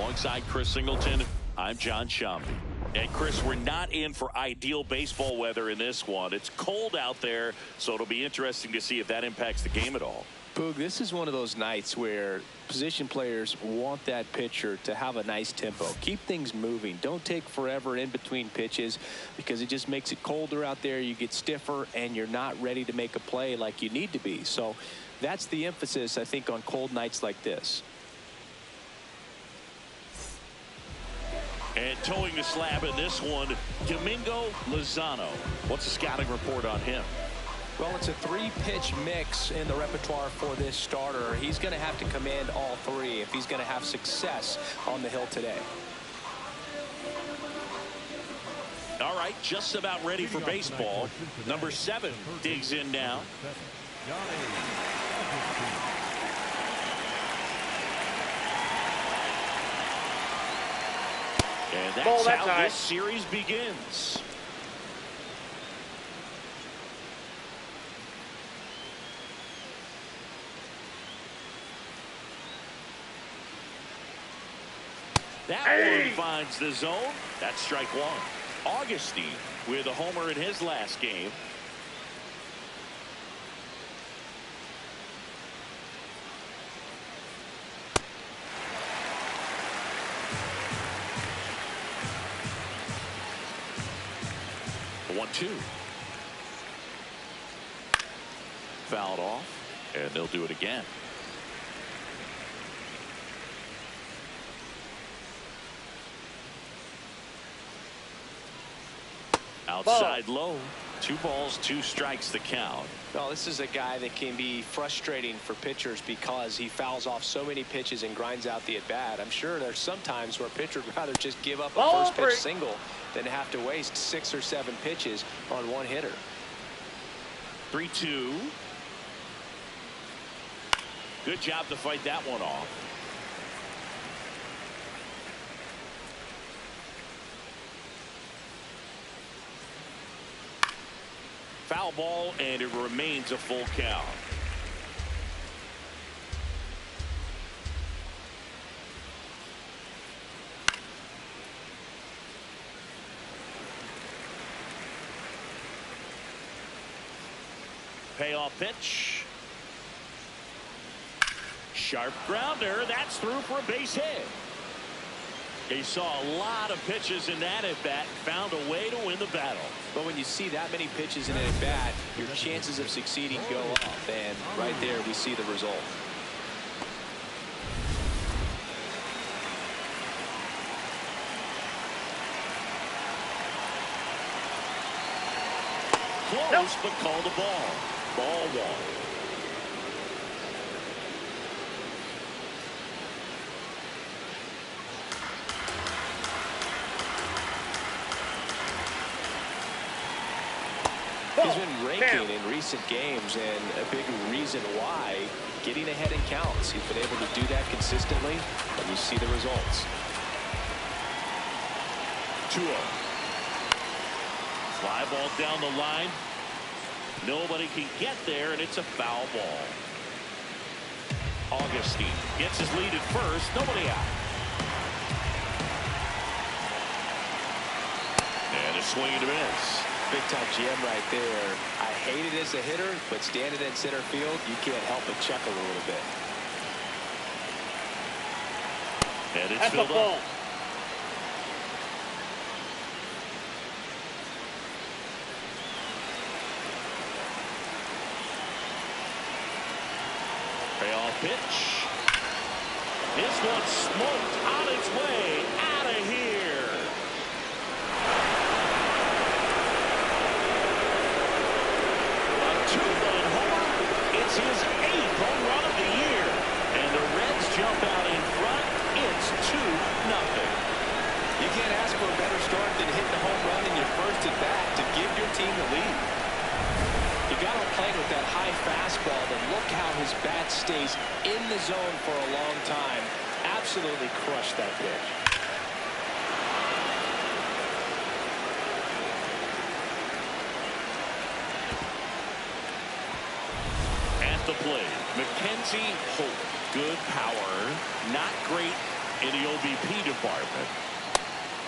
Alongside Chris Singleton, I'm John Shambi. And Chris, we're not in for ideal baseball weather in this one. It's cold out there, so it'll be interesting to see if that impacts the game at all. Boog, this is one of those nights where position players want that pitcher to have a nice tempo. Keep things moving. Don't take forever in between pitches because it just makes it colder out there. You get stiffer and you're not ready to make a play like you need to be. So that's the emphasis, I think, on cold nights like this. And towing the slab in this one, Domingo Lozano. What's the scouting report on him? Well, it's a three-pitch mix in the repertoire for this starter. He's going to have to command all three if he's going to have success on the hill today. All right, just about ready for baseball. Number 7 digs in now. And that's how this series begins. That one finds the zone. That's strike one. Augustine with a homer in his last game. The 1-2. Fouled off, and they'll do it again. Outside low. 2 balls, 2 strikes the count. Well, this is a guy that can be frustrating for pitchers because he fouls off so many pitches and grinds out the at-bat. I'm sure there's some times where a pitcher would rather just give up a first pitch single than have to waste 6 or 7 pitches on one hitter. 3-2. Good job to fight that one off. Foul ball, and it remains a full count. Payoff pitch. Sharp grounder. That's through for a base hit. He saw a lot of pitches in that at-bat, found a way to win the battle. But when you see that many pitches in an at-bat, your chances of succeeding go up. And right there, we see the result. Close, but called a ball. Ball 1. He's been ranking in recent games, and a big reason why, getting ahead in counts. He's been able to do that consistently, and you see the results. 2-0. Fly ball down the line. Nobody can get there, and it's a foul ball. Augustine gets his lead at first. Nobody out. And a swing and a miss. Big time gem right there. I hate it as a hitter, but standing in center field, you can't help but chuckle a little bit. And it's filled up. Payoff pitch. This one's smoked on its way out of here. It's his 8th home run of the year, and the Reds jump out in front. It's 2-0. You can't ask for a better start than hitting a home run in your first at bat to give your team the lead. You got him playing with that high fastball, but look how his bat stays in the zone for a long time. Absolutely crushed that pitch. The play, Mackenzie Holt. Good power, not great in the OBP department.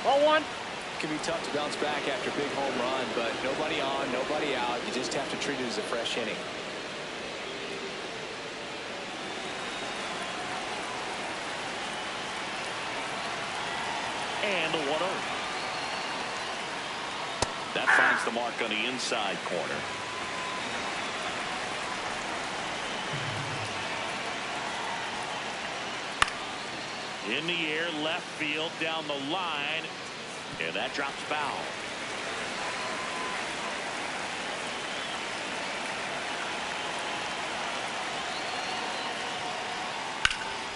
Ball one. It can be tough to bounce back after a big home run, but nobody on, nobody out. You just have to treat it as a fresh inning. And the 1-0. That finds the mark on the inside corner. In the air, left field, down the line, and that drops foul.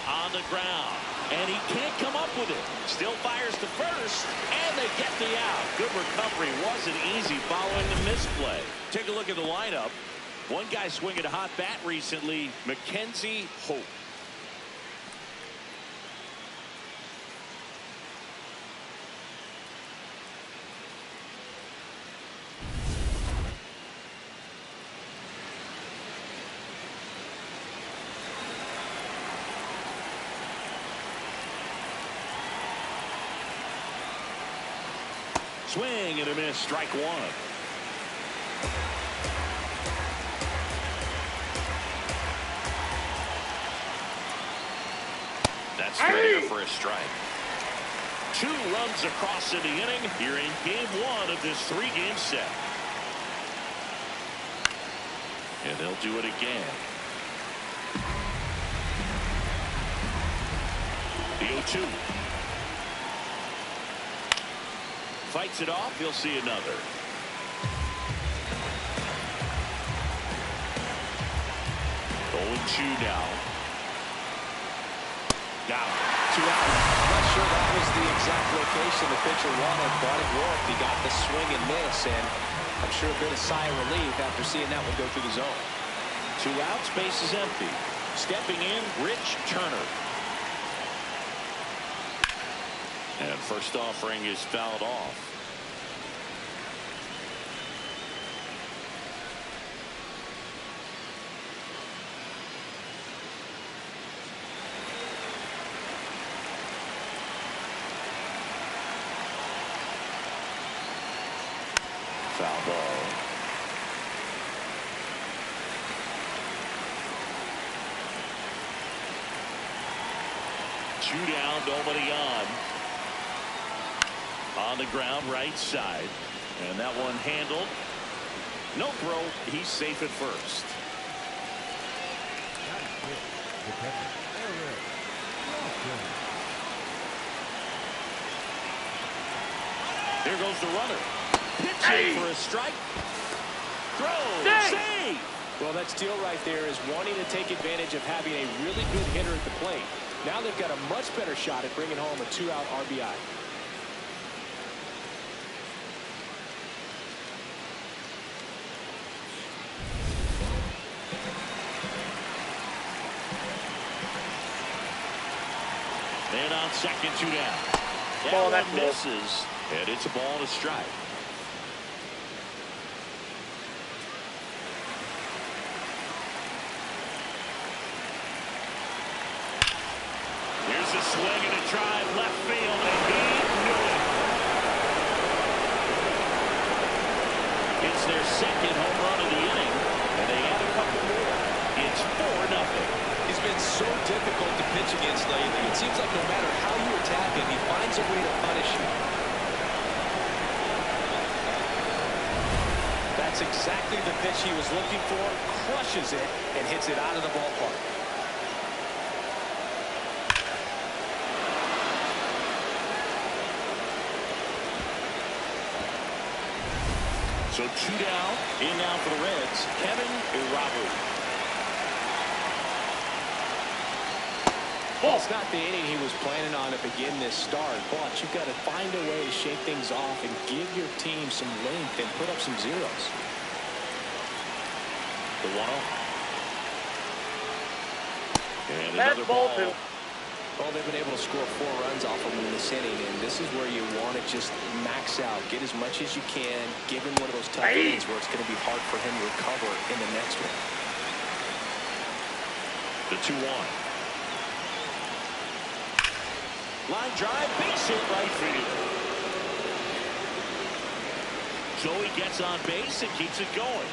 On the ground, and he can't come up with it. Still fires to first, and they get the out. Good recovery. Wasn't easy following the misplay. Take a look at the lineup. One guy swinging a hot bat recently, Mackenzie Hope. Swing and a miss, strike one. That's straight for a strike. 2 runs across in the inning here in game 1 of this 3-game set. And they'll do it again. The 0-2. Fights it off. He'll see another. Oh, 2 now. Now, 2 out. Not sure that was the exact location the pitcher wanted, but it worked. He got the swing and miss, and I'm sure a bit of sigh of relief after seeing that one go through the zone. 2 outs, base is empty. Stepping in, Rich Turner. And first offering is fouled off. Foul ball. Two down, nobody on. On the ground, right side. And that one handled. No throw. He's safe at first. Here goes the runner. Pitching for a strike. Throw. Save. Well, that steal right there is wanting to take advantage of having a really good hitter at the plate. Now they've got a much better shot at bringing home a 2-out RBI. And on second, 2 down. That one misses, and it's a ball and a strike. Here's a swing and a drive left field, and he knew it. It's their second home run of the inning, and they add a couple more. It's 4-0. He's been so difficult to pitch against lately. It seems like no matter how you attack him, he finds a way to punish you. That's exactly the pitch he was looking for. Crushes it and hits it out of the ballpark. So 2 down. In now for the Reds, Kevin Irabu. Well, it's not the inning he was planning on to begin this start, but you've got to find a way to shake things off and give your team some length and put up some zeros. The 1-0. And another ball. Well, they've been able to score 4 runs off of him in this inning, and this is where you want to just max out, get as much as you can, give him one of those tough innings where it's going to be hard for him to recover in the next one. The 2-1. Line drive, base hit right field. Joey gets on base and keeps it going.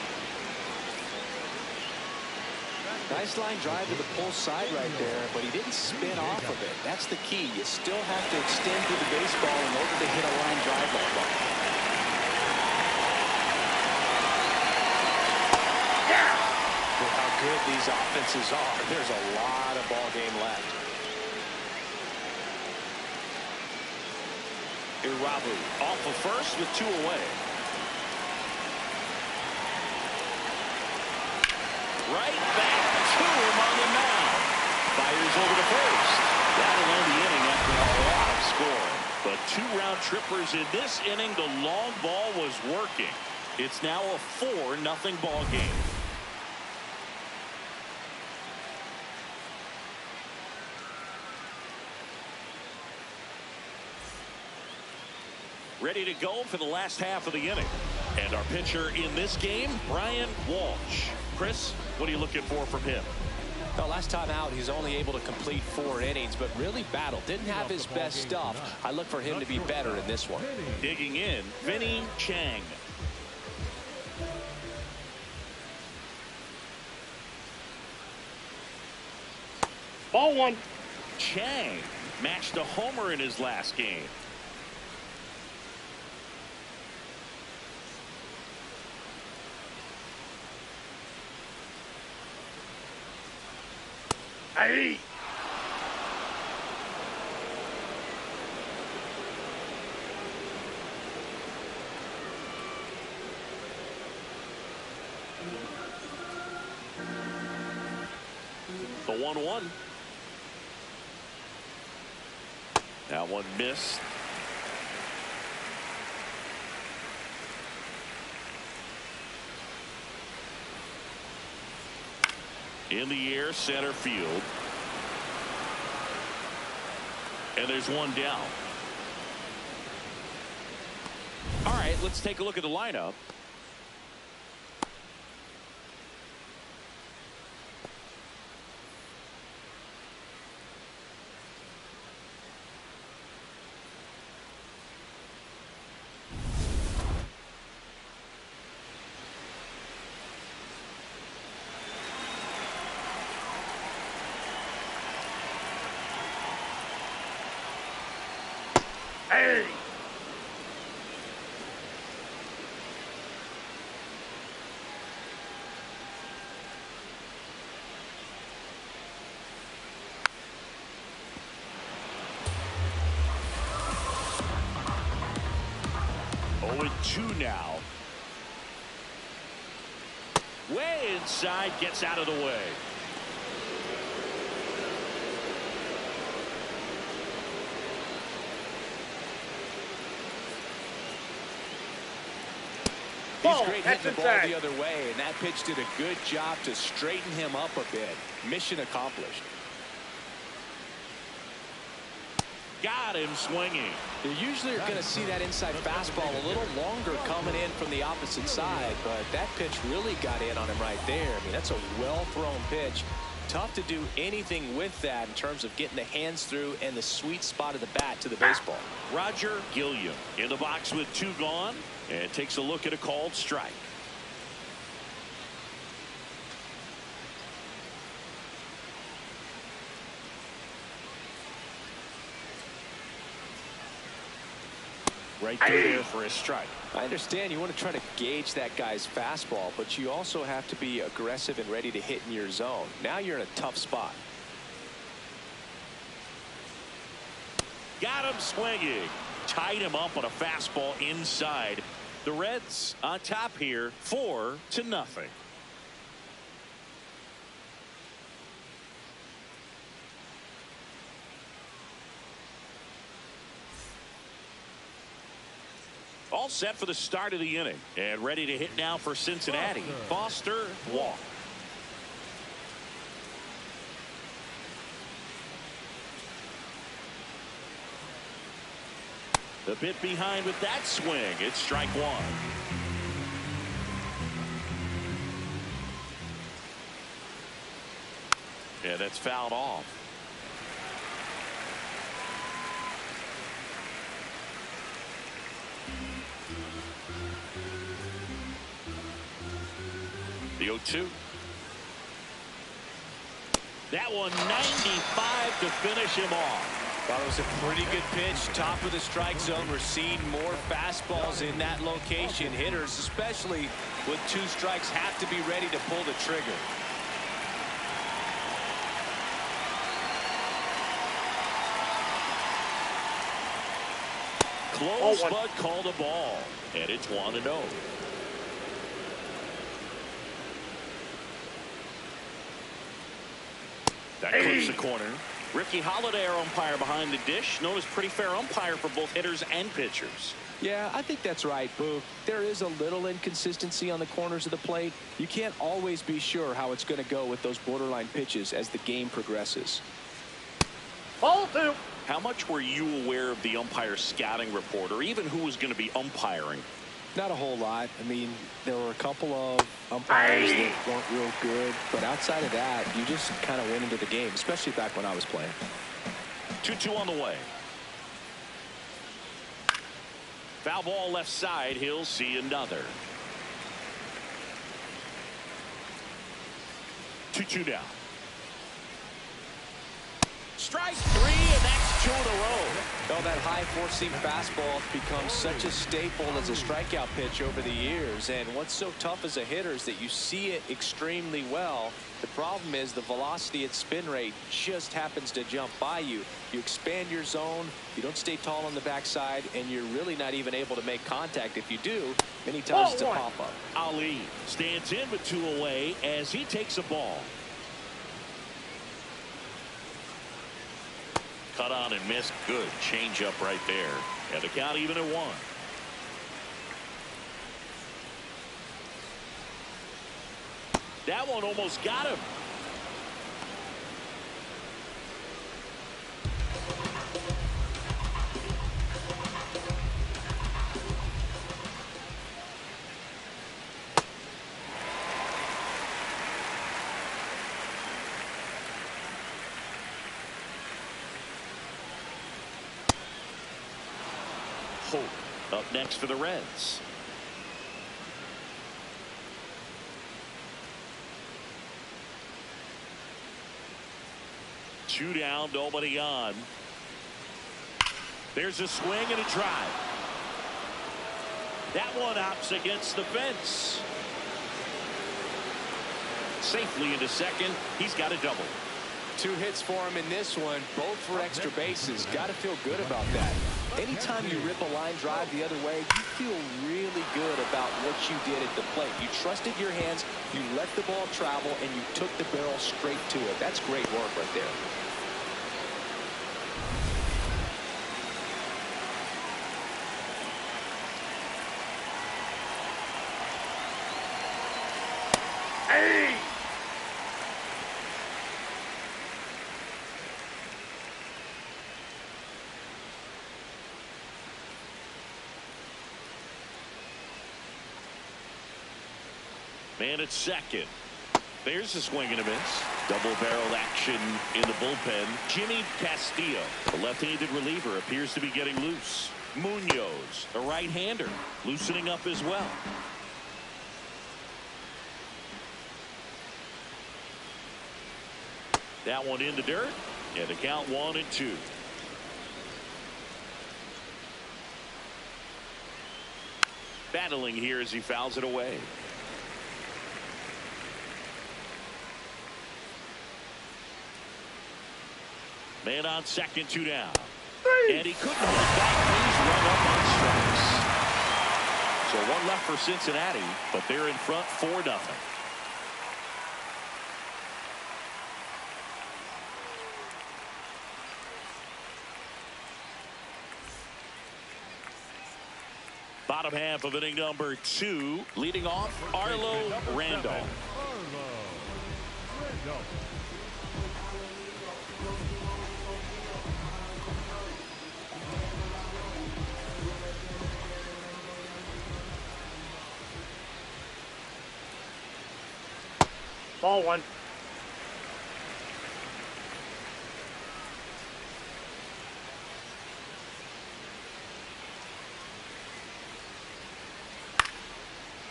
Nice line drive to the pull side right there, but he didn't spin off of it. That's the key. You still have to extend through the baseball in order to hit a line drive like that. Yeah! With how good these offenses are, there's a lot of ball game left. Irabu off of first with 2 away. Right back to him on the mound. Fires over to first. That'll end the inning after a lot of scoring. But 2 round trippers in this inning. The long ball was working. It's now a 4-0 ball game. Ready to go for the last half of the inning. And our pitcher in this game, Brian Walsh. Chris, what are you looking for from him? Well, last time out, he's only able to complete 4 innings, but really battled. Didn't have his best stuff. I look for him to be better in this one. Digging in, Vinny Chang. Ball 1. Chang matched a homer in his last game. Hey! The 1-1. That one missed. In the air, center field. And there's one down. All right, let's take a look at the lineup. Hey! Oh, 2 now. Way inside, gets out of the way. He's great hitting the ball the other way, and that pitch did a good job to straighten him up a bit. Mission accomplished. Got him swinging. You usually are going to see that inside fastball a little longer coming in from the opposite side, but that pitch really got in on him right there. I mean, that's a well-thrown pitch. Tough to do anything with that in terms of getting the hands through and the sweet spot of the bat to the baseball. Roger Gilliam in the box with 2 gone and takes a look at a called strike. Right through there for a strike. I understand you want to try to gauge that guy's fastball, but you also have to be aggressive and ready to hit in your zone. Now you're in a tough spot. Got him swinging. Tied him up on a fastball inside. The Reds on top here, 4-0. All set for the start of the inning and ready to hit now for Cincinnati. Foster walk. The bit behind with that swing. It's strike 1. And that's fouled off. The 0-2. That one 95 to finish him off. Thought it was a pretty good pitch, top of the strike zone. We're seeing more fastballs in that location. Hitters, especially with 2 strikes, have to be ready to pull the trigger. Close, but called a ball. And it's 1-0. That clips the corner. Ricky Holiday, our umpire behind the dish, known as pretty fair umpire for both hitters and pitchers. Yeah, I think that's right, Boog. There is a little inconsistency on the corners of the plate. You can't always be sure how it's going to go with those borderline pitches as the game progresses. Ball 2. How much were you aware of the umpire's scouting report, or even who was going to be umpiring? Not a whole lot. I mean, there were a couple of umpires that weren't real good, but outside of that, you just kind of went into the game, especially back when I was playing. 2-2 on the way. Foul ball left side. He'll see another. 2-2 down. Strike 3, and that's 2 in a row. Well, that high four-seam fastball has become such a staple as a strikeout pitch over the years. And what's so tough as a hitter is that you see it extremely well. The problem is the velocity at spin rate just happens to jump by you. You expand your zone, you don't stay tall on the backside, and you're really not even able to make contact. If you do, many times it's a pop-up. Ali stands in with 2 away as he takes a ball. Cut on and missed. Good change up right there. And the count even at 1. That one almost got him. Hope up next for the Reds. Two down, nobody on. There's a swing and a drive. That one hops against the fence. Safely into second. He's got a double. 2 hits for him in this one, both for extra bases. Got to feel good about that. Anytime you rip a line drive the other way, you feel really good about what you did at the plate. You trusted your hands, you let the ball travel, and you took the barrel straight to it. That's great work right there. Hey! Man at second. There's a swing and a miss. Double-barreled action in the bullpen. Jimmy Castillo, the left-handed reliever, appears to be getting loose. Munoz, a right-hander, loosening up as well. That one in the dirt, and the count 1-2. Battling here as he fouls it away. Man on second, 2 down. And he couldn't hold back. He's run up on strikes. So 1 left for Cincinnati, but they're in front 4-0. Bottom half of inning number 2, leading off Arlo Randolph. Ball 1.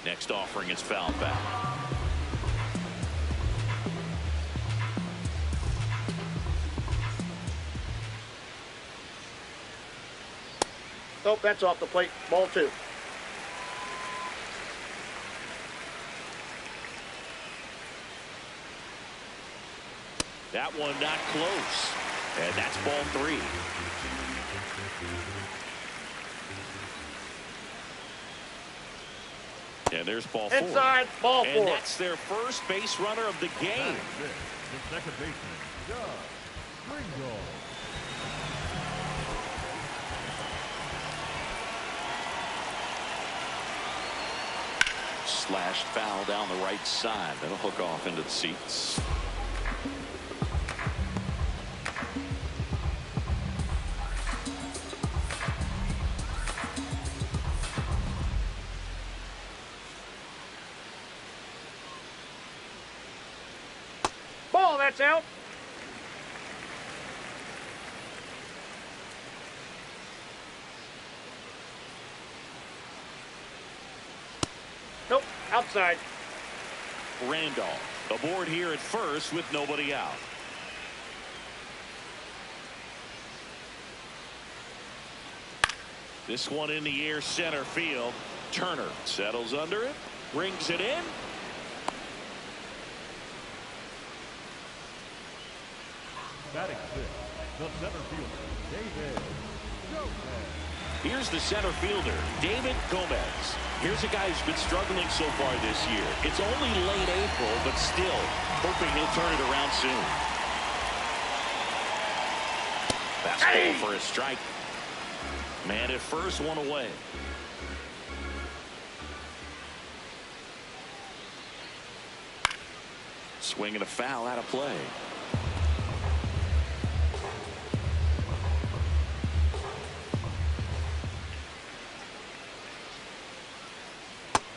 Next offering is fouled back. Oh, that's off the plate. Ball 2. That one not close. And that's ball 3. And there's ball 4. Inside, ball 4. And that's their first base runner of the game. The second baseman, Doug Ringo. Slashed foul down the right side. That'll hook off into the seats. Ball, that's out. Nope, outside. Randolph aboard here at first with nobody out. This one in the air, center field. Turner settles under it, brings it in. Batting fifth, the center fielder, David Gomez. Here's the center fielder, David Gomez. Here's a guy who's been struggling so far this year. It's only late April, but still hoping he'll turn it around soon. Fastball for a strike. Man at first, one away. Swinging a foul out of play.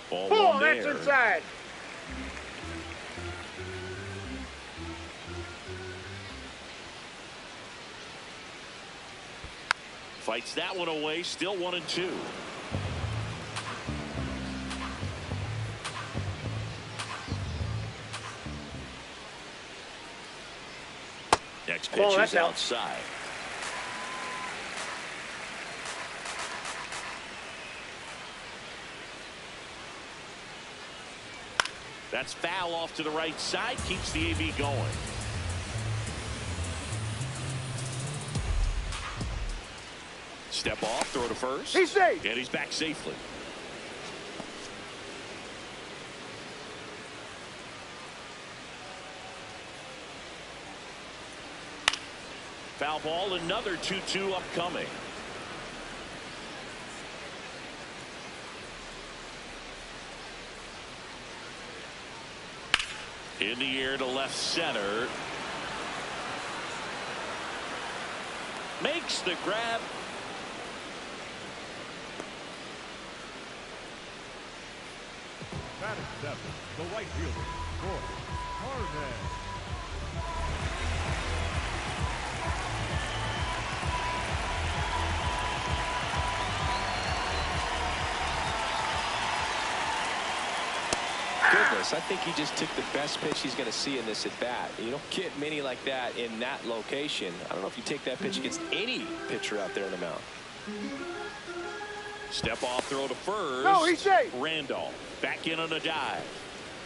Ball, that's inside. Fights that one away, still 1-2. Next pitch is outside. That's foul off to the right side, keeps the AB going. Step off, throw to first. He's safe. And he's back safely. Foul ball, another 2-2 upcoming. In the air to left center. Makes the grab. Batting seventh, the right fielder, Roy Harvey. Goodness, I think he just took the best pitch he's going to see in this at bat. You don't get many like that in that location. I don't know if you take that pitch against any pitcher out there in the mound. Step off, throw to first. No, he's safe. Randolph back in on a dive.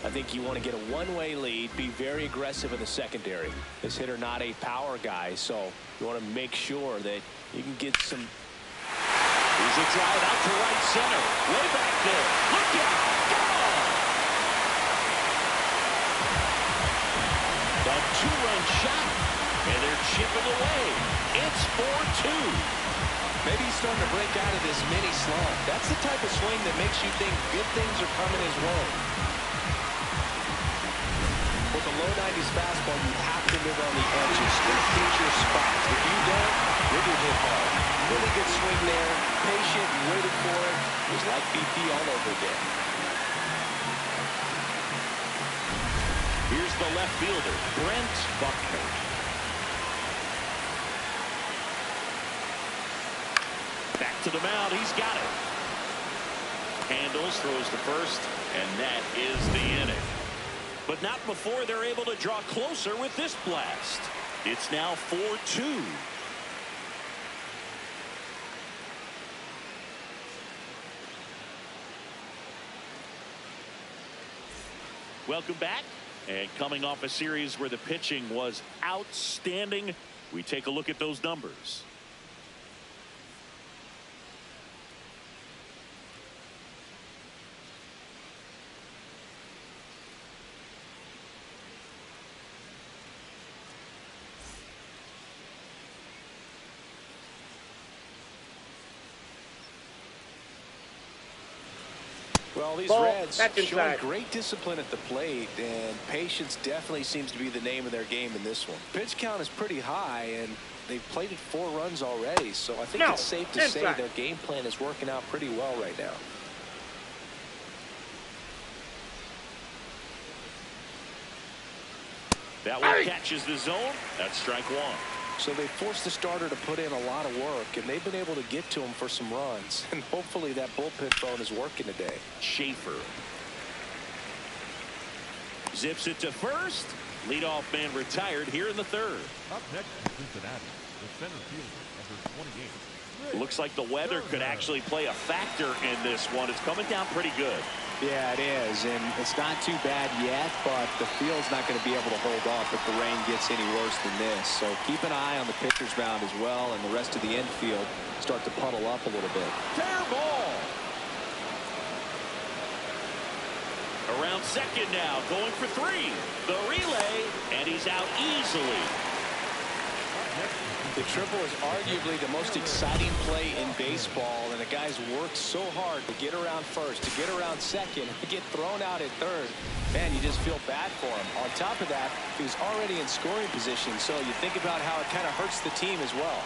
I think you want to get a one-way lead, be very aggressive in the secondary. This hitter not a power guy, so you want to make sure that you can get some. Here's a drive out to right center. Way back there. Look out. Gone. The two-run shot. And they're chipping away. It's 4-2. Maybe he's starting to break out of this mini slump. That's the type of swing that makes you think good things are coming his way. With a low 90s fastball, you have to live on the edges. Hit your spots. If you don't, you'll be hit hard. Really good swing there. Patient, waited for it. It was like BP all over again. Here's the left fielder, Brent Buckner. Back to the mound. He's got it. Handles, throws to first, and that is the inning. But not before they're able to draw closer with this blast. It's now 4-2. Welcome back. And coming off a series where the pitching was outstanding, we take a look at those numbers. Well, these Ball, Reds that's showing inside. great discipline at the plate, and patience definitely seems to be the name of their game in this one. Pitch count is pretty high, and they've plated 4 runs already, so I think it's safe to say their game plan is working out pretty well right now. That one catches the zone. That's strike 1. So they forced the starter to put in a lot of work, and they've been able to get to him for some runs. And hopefully that bullpen phone is working today. Schaefer zips it to first. Leadoff man retired here in the 3rd. Up next is Cincinnati, the center fielder, number 28. Looks like the weather could actually play a factor in this one. It's coming down pretty good. Yeah, it is, and it's not too bad yet, but the field's not going to be able to hold off if the rain gets any worse than this. So keep an eye on the pitcher's mound as well, and the rest of the infield start to puddle up a little bit. Fair ball. Around second now, going for 3. The relay, and he's out easily. The triple is arguably the most exciting play in baseball, and the guys worked so hard to get around first, to get around second, to get thrown out at third. Man, you just feel bad for him. On top of that, he was already in scoring position, so you think about how it kind of hurts the team as well.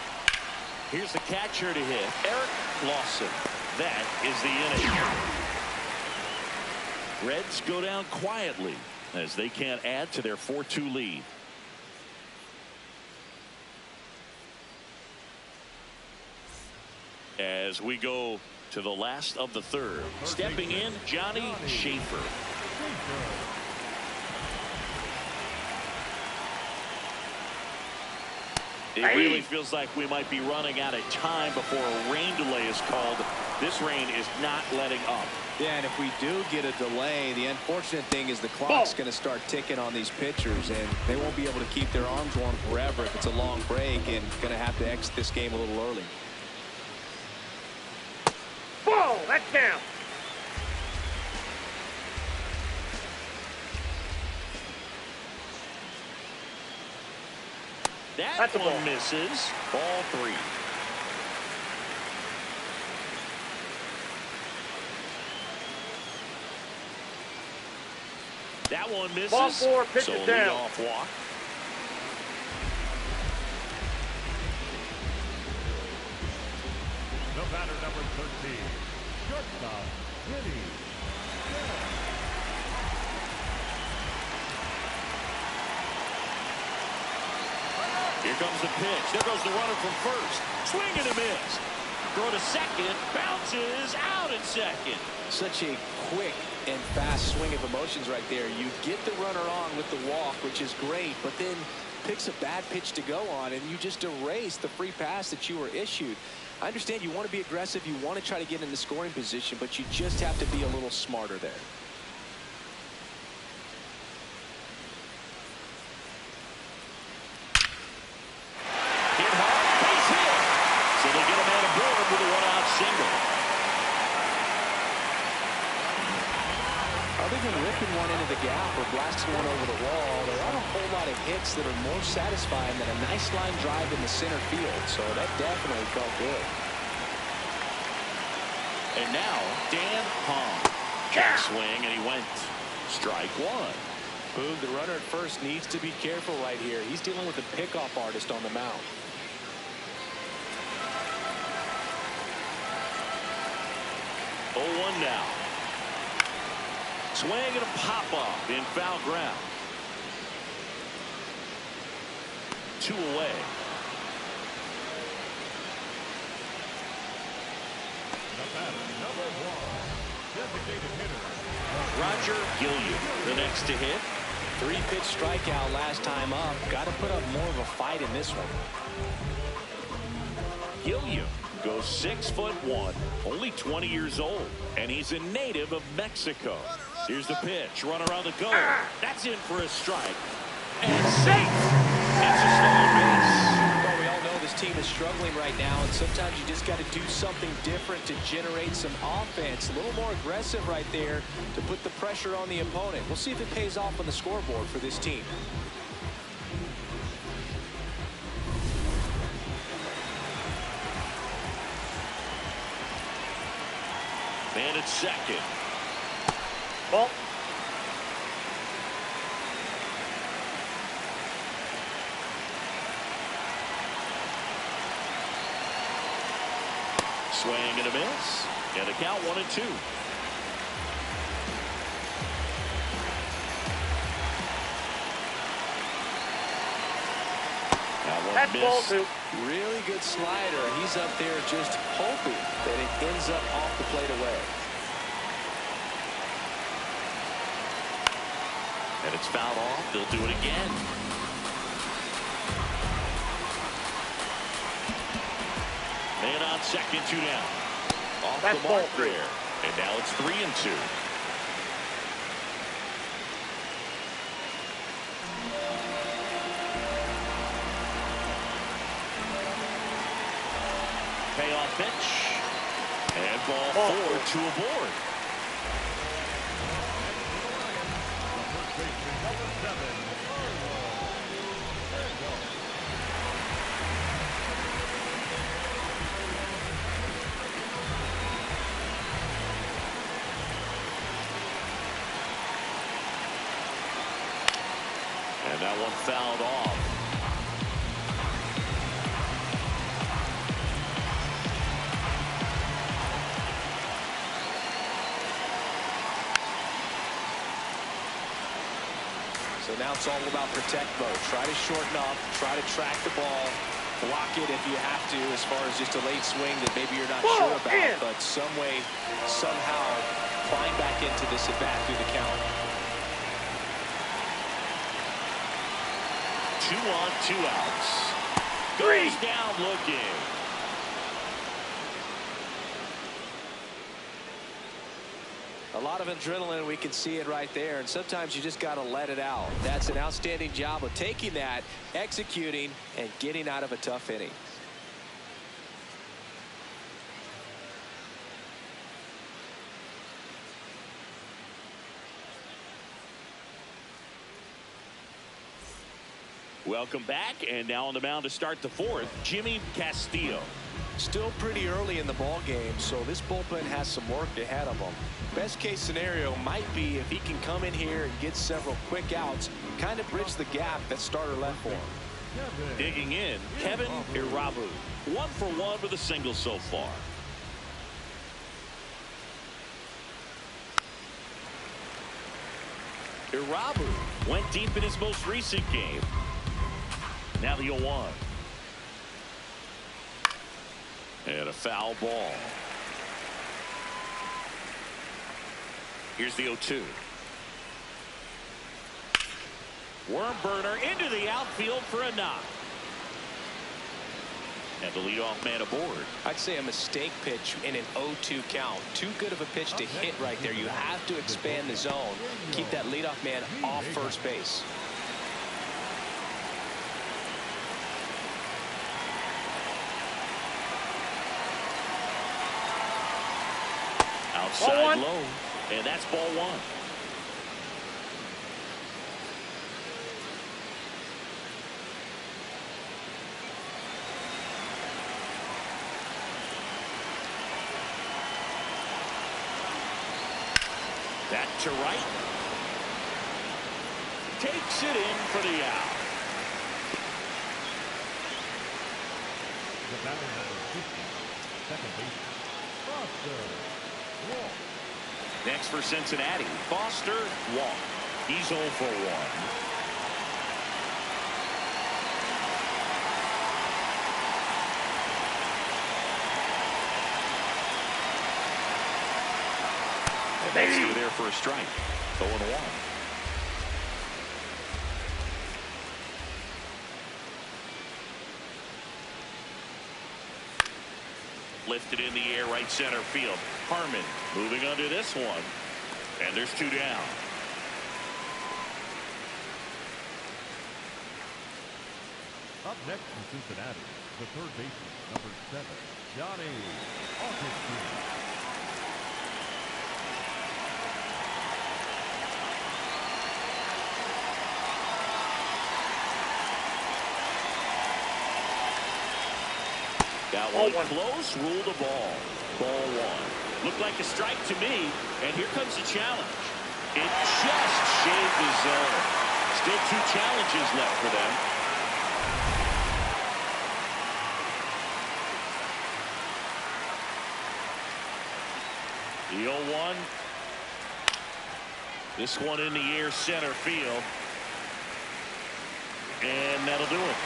Here's the catcher to hit, Eric Lawson. That is the inning. Reds go down quietly as they can't add to their 4-2 lead. As we go to the last of the 3rd. Stepping in, Johnny Schaefer. It really feels like we might be running out of time before a rain delay is called. This rain is not letting up. Yeah, and if we do get a delay, the unfortunate thing is the clock's going to start ticking on these pitchers, and they won't be able to keep their arms warm forever if it's a long break, and going to have to exit this game a little early. Ball, that's down. That one misses. Ball 3. That one misses. Ball 4, pitch so it down. Leadoff walk. The batter, number 13, shortstop, Vinny. Here comes the pitch. There goes the runner from first. Swing and a miss. Throw to second. Bounces out at second. Such a quick and fast swing of emotions right there. You get the runner on with the walk, which is great, but then picks a bad pitch to go on, and you just erase the free pass that you were issued. I understand you want to be aggressive, you want to try to get in the scoring position, but you just have to be a little smarter there. Hit hard, base hit. So they get a man aboard with a 1-out single. Other than ripping one into the gap or blasting one over the wall, there aren't a whole lot of hits that are more satisfying than a nice line drive in the center field, so that definitely felt good. And now, Dan Hahn. Check swing, and he went strike 1. Boom, the runner at first needs to be careful right here. He's dealing with a pickoff artist on the mound. Oh, 1 now. Swing and a pop-up in foul ground. 2 away. The batter, number 1, Designated hitter. Roger Gilliam, the next to hit. 3-pitch strikeout last time up. Got to put up more of a fight in this one. Gilliam goes 6'1", only 20 years old, and he's a native of Mexico. Here's the pitch, runner on the go. That's in for a strike. And safe. It's a stolen base. Well, we all know this team is struggling right now, and sometimes you just got to do something different to generate some offense. A little more aggressive right there to put the pressure on the opponent. We'll see if it pays off on the scoreboard for this team. And it's second. Ball. Swing and a miss. And a count 1-2. That's ball two. Really good slider. He's up there just hoping that it ends up off the plate away. And it's fouled off. They'll do it again. Man on second, 2 down. Off That's the mark ball 3. there. And now it's 3-2. Payoff pitch. And ball 4, 2 aboard. First baseman, number 7. There you go. And that one fouled off. So now it's all about protect mode. Try to shorten up, try to track the ball, block it if you have to, as far as just a late swing that maybe you're not sure about, but some way, somehow climb back into this at bat through the count. 2 on, 2 outs. Goes down looking. A lot of adrenaline, we can see it right there, and sometimes you just got to let it out. That's an outstanding job of taking that, executing, and getting out of a tough inning. Welcome back, and now on the mound to start the 4th, Jimmy Castillo. Still pretty early in the ball game, so this bullpen has some work ahead of them. Best case scenario might be if he can come in here and get several quick outs, kind of bridge the gap that starter left for him. Digging in, Kevin Irabu. 1 for 1 with a single so far. Irabu went deep in his most recent game. Now the 0-1. And a foul ball. Here's the 0-2. Worm burner into the outfield for a knock. And the leadoff man aboard. I'd say a mistake pitch in an 0-2 count. Too good of a pitch to hit right there. You have to expand the zone. Keep that leadoff man off first base. Outside low. And that's ball 1. Back to right. Takes it in for the out. The batter number 50, second baseman, Foster Wall. Next for Cincinnati, Foster Wall. He's 0 for 1. That's through there for a strike. 0-1. Lifted in the air, right center field. Harmon moving under this one. And there's 2 down. Up next from Cincinnati, the third baseman, number 7, Johnny Augustine. That one close, ruled a ball. Ball 1. Looked like a strike to me, and here comes the challenge. It just shaved the zone. Still 2 challenges left for them. The 0-1. This one in the air, center field. And that'll do it.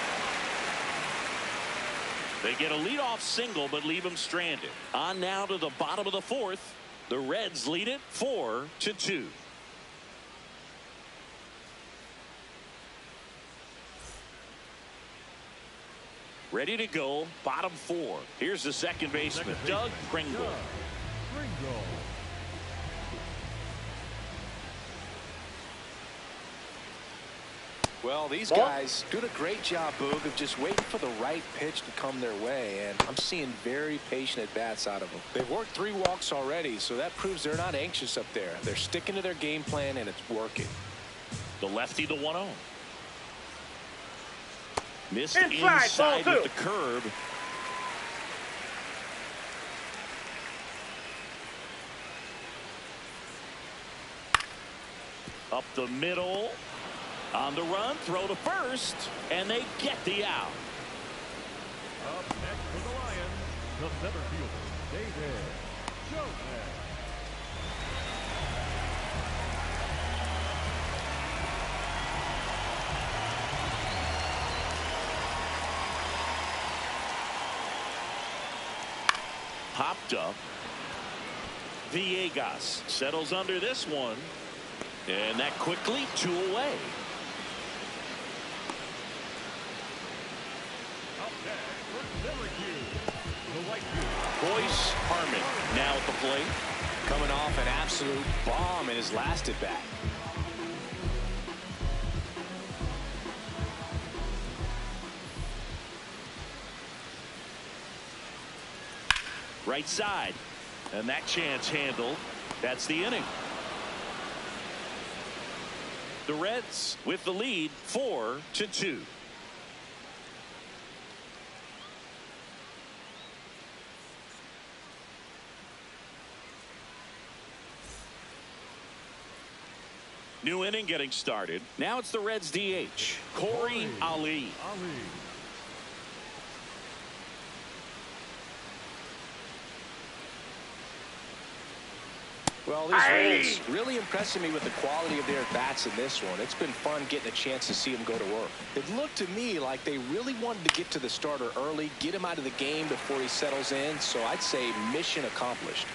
They get a leadoff single, but leave him stranded. On now to the bottom of the 4th. The Reds lead it 4-2. Ready to go, bottom 4. Here's the second baseman, Doug Pringle. Well, these guys doing a great job, Boog, of just waiting for the right pitch to come their way, and I'm seeing very patient at-bats out of them. They've worked 3 walks already, so that proves they're not anxious up there. They're sticking to their game plan, and it's working. The lefty, the 1-0. Missed inside with the curve. Up the middle. On the run, throw to first, and they get the out. Up next for the Lions, the center fielder, David Joseph. Popped up. Villegas settles under this one, and that quickly 2 away. Boyce Harmon now at the plate. Coming off an absolute bomb in his last at bat. Right side. And that chance handled. That's the inning. The Reds with the lead 4-2. New inning getting started. Now it's the Reds DH, Corey Ali. Well, these Reds really impressing me with the quality of their at-bats in this one. It's been fun getting a chance to see them go to work. It looked to me like they really wanted to get to the starter early, get him out of the game before he settles in, so I'd say mission accomplished.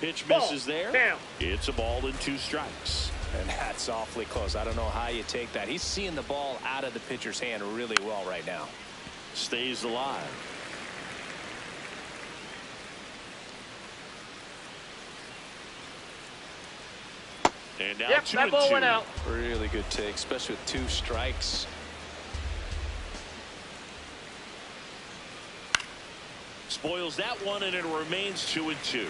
Pitch misses there. Damn. It's a ball and 2 strikes. And that's awfully close. I don't know how you take that. He's seeing the ball out of the pitcher's hand really well right now. Stays alive. And now 2-2. That ball went out. Really good take, especially with 2 strikes. Spoils that one, and it remains 2-2.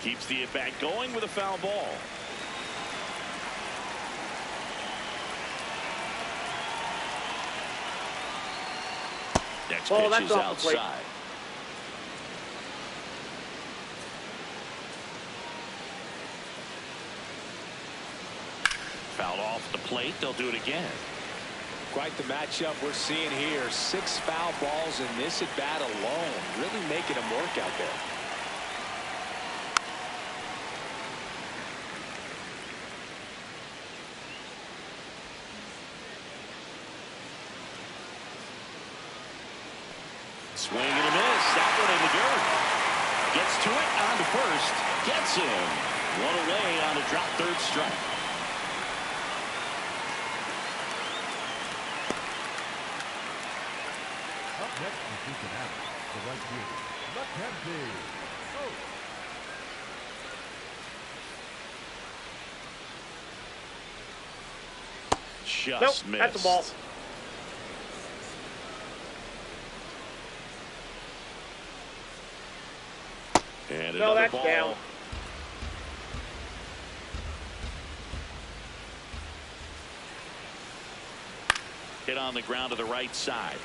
Keeps the at-bat going with a foul ball. Next pitch is outside. Fouled off the plate. They'll do it again. Quite the matchup we're seeing here. 6 foul balls in this at bat alone. Really making them work out there. Swing and a miss. That one in the dirt. Gets to it on to first. Gets him. One away on a drop third strike. Up next from Cincinnati, the right fielder, Mackenzie. Just missed. That's the ball. And No, another that's ball. down. Hit on the ground to the right side.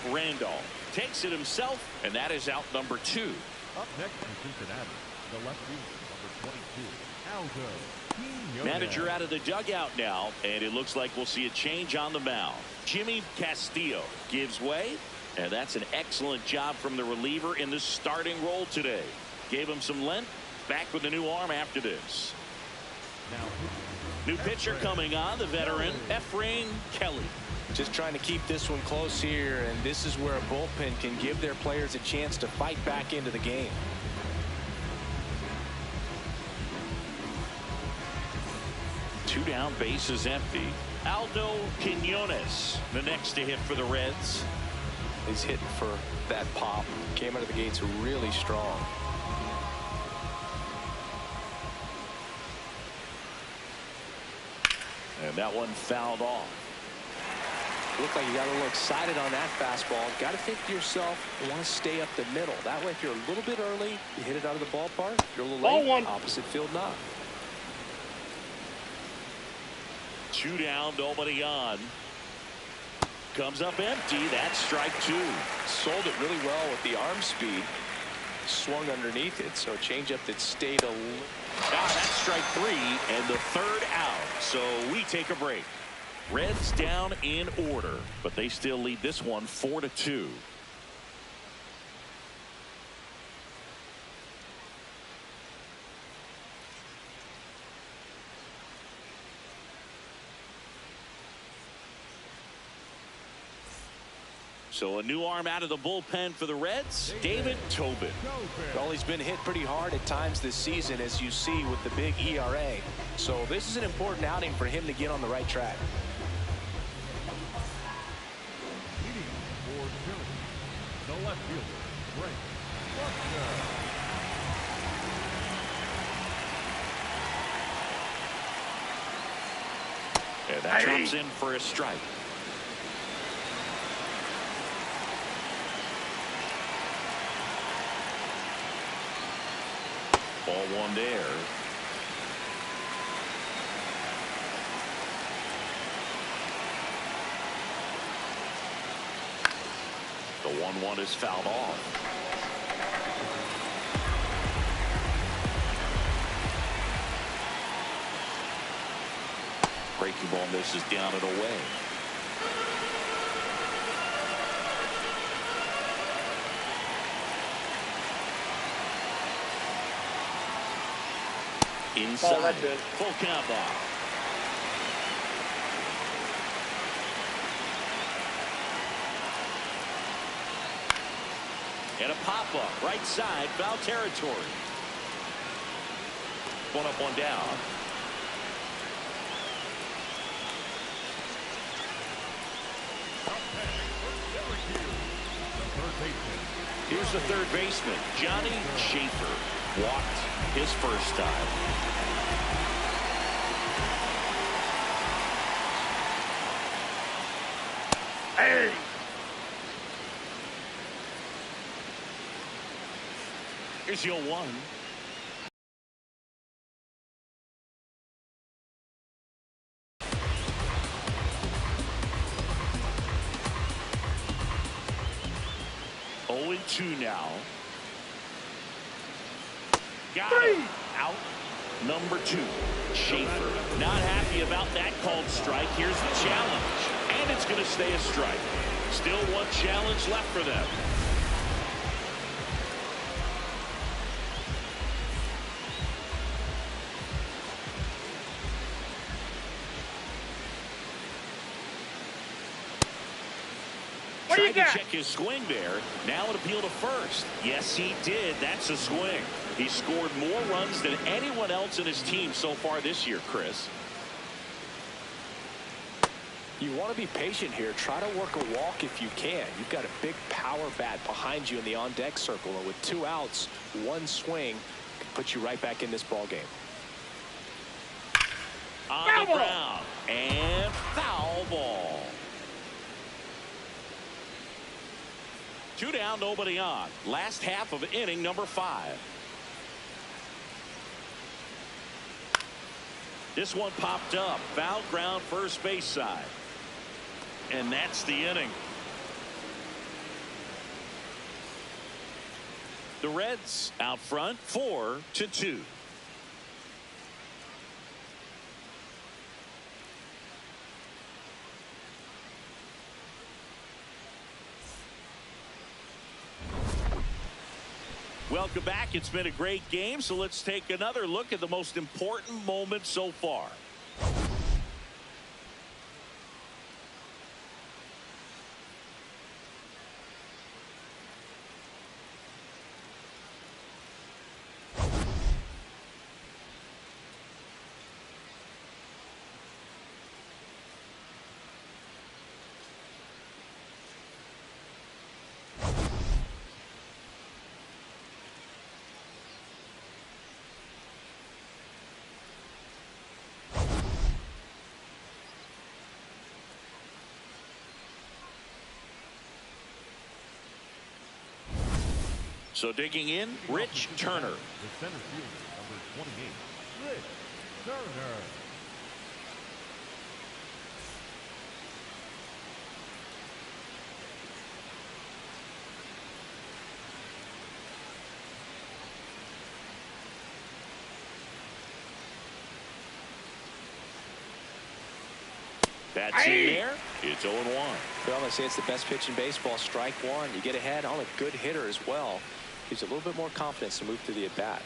Randolph takes it himself, and that is out number 2. Up next from Cincinnati, the left fielder, number 22, Aldo. Manager out of the dugout now, and it looks like we'll see a change on the mound. Jimmy Castillo gives way, and that's an excellent job from the reliever in the starting role today. Gave him some length. Back with the new arm after this. New pitcher coming on, the veteran Ephraim Kelly. Just trying to keep this one close here, and this is where a bullpen can give their players a chance to fight back into the game. Two down, bases empty. Aldo Quinones, the next to hit for the Reds. He's hitting for that pop. Came out of the gates really strong. And that one fouled off. Looked like you got a little excited on that fastball. Got to think to yourself, you want to stay up the middle. That way, if you're a little bit early, you hit it out of the ballpark. If you're a little late, Ball 1. opposite field knock. 2 down, nobody on. Comes up empty. That's strike 2. Sold it really well with the arm speed. Swung underneath it, so a changeup that stayed a little. That's strike 3 and the third out. So we take a break. Reds down in order, but they still lead this one 4-2. So a new arm out of the bullpen for the Reds, David Tobin. Well, he's been hit pretty hard at times this season, as you see with the big ERA. So this is an important outing for him to get on the right track. Leading for Syracuse, the left fielder, Frank Buckner. And that drops in for a strike. Ball 1 there. The 1-1 is fouled off. Breaking ball misses down and away. Inside. Oh, that's good. Full count now. And a pop-up, right side, foul territory. 1 up, 1 down. Here's the third baseman, Johnny Schaefer. Walked his first time. Hey! Here's your 1. Oh, and 2 now. Got it. Out. number 2. Schaefer not happy about that called strike. Here's the challenge, and it's going to stay a strike. Still one challenge left for them. Tried to check his swing there. Now an appeal to first. Yes, he did. That's a swing. He scored more runs than anyone else in his team so far this year, Chris. You want to be patient here. Try to work a walk if you can. You've got a big power bat behind you in the on-deck circle, and with 2 outs, 1 swing can put you right back in this ball game. On the ground, and foul ball. 2 down, nobody on. Last half of inning number 5. This one popped up. Foul ground, first base side. And that's the inning. The Reds out front 4-2. Welcome back. It's been a great game, so let's take another look at the most important moment so far. So digging in, Rich Turner. The center fielder, number 28, Rich Turner. That's in there. It's 0-1. Well, I say it's the best pitch in baseball. Strike 1. You get ahead on a good hitter as well. Gives you a little bit more confidence to move through the at-bat.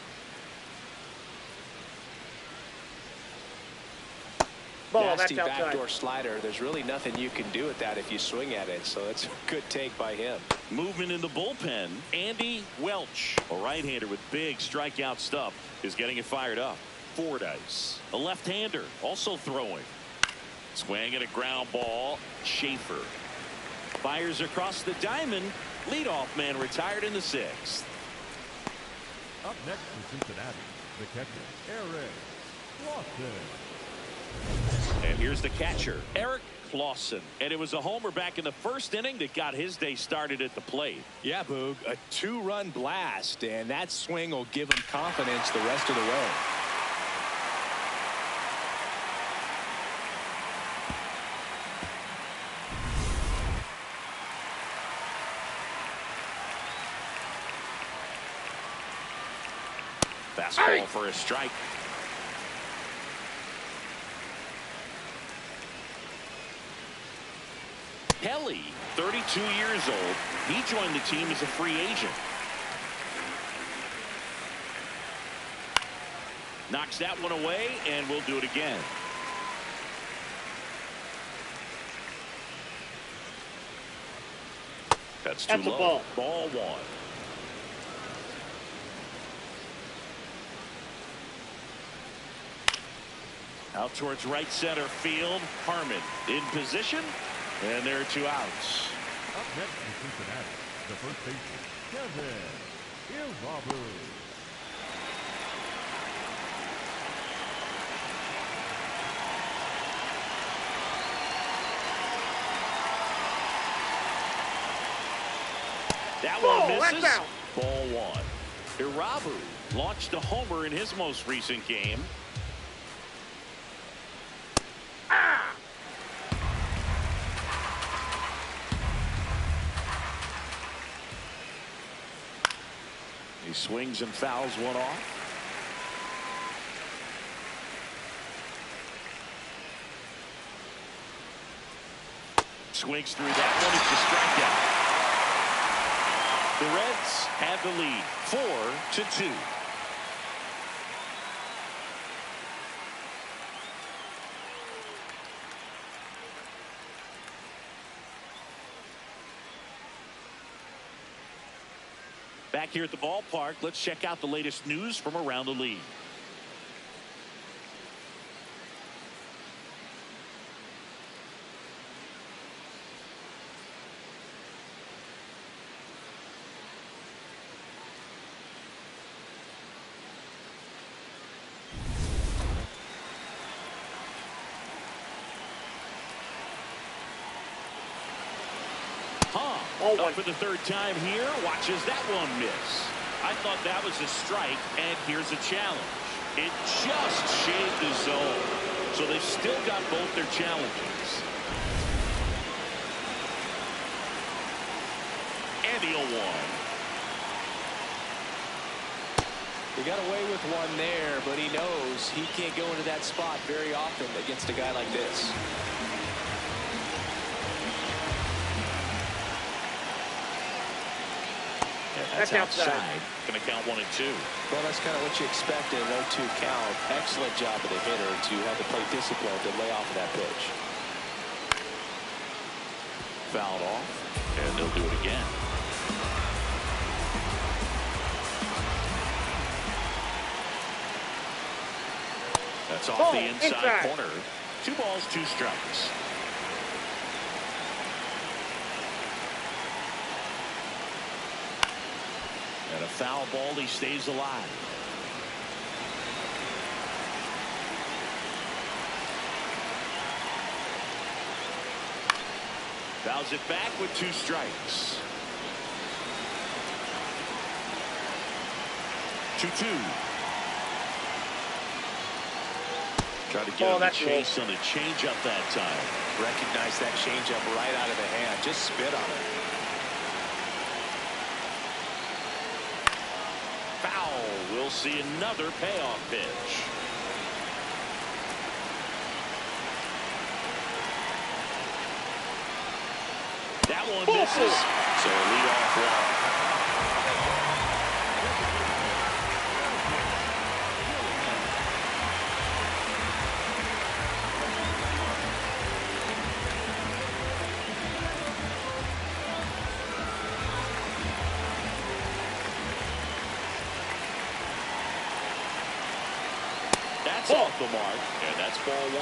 Nasty backdoor slider. There's really nothing you can do with that if you swing at it. So that's a good take by him. Movement in the bullpen. Andy Welch, a right-hander with big strikeout stuff, is getting it fired up. Fordyce, a left-hander, also throwing. Swing and a ground ball. Schaefer fires across the diamond. Leadoff man retired in the 6th. Up next for Cincinnati, the catcher, Eric Clausen. And here's the catcher, Eric Clausen. And it was a homer back in the first inning that got his day started at the plate. Yeah, Boog, a 2-run blast, and that swing will give him confidence the rest of the way. Fastball for a strike. Kelly, 32 years old. He joined the team as a free agent. Knocks that one away, and we'll do it again. That's too low. Ball 1. Out towards right center field. Harmon in position, and there are 2 outs. Up next in Cincinnati, the first baseman, Kevin Ilvabu. That one misses. Ball 1. Irabu launched a homer in his most recent game. He swings and fouls one off. Swings through that one. It's a strikeout. The Reds have the lead 4-2. Back here at the ballpark, let's check out the latest news from around the league. Up for the third time here. Watches that one miss. I thought that was a strike, and here's a challenge. It just shaved the zone. So they've still got both their challenges. And the 0-1. He got away with one there, but he knows he can't go into that spot very often against a guy like this. That's outside. Going to count 1 and 2. Well, that's kind of what you expect in an 0-2 count. Excellent job of the hitter to have the plate discipline to lay off of that pitch. Fouled off, and they'll do it again. That's off the inside corner. 2 balls, 2 strikes. And a foul ball, he stays alive. Fouls it back with 2 strikes. 2-2. Try to get on the chase on the changeup that time. Recognize that changeup right out of the hand. Just spit on it. We'll see another payoff pitch. That one misses. So a leadoff walk. Off the mark, and that's ball 1.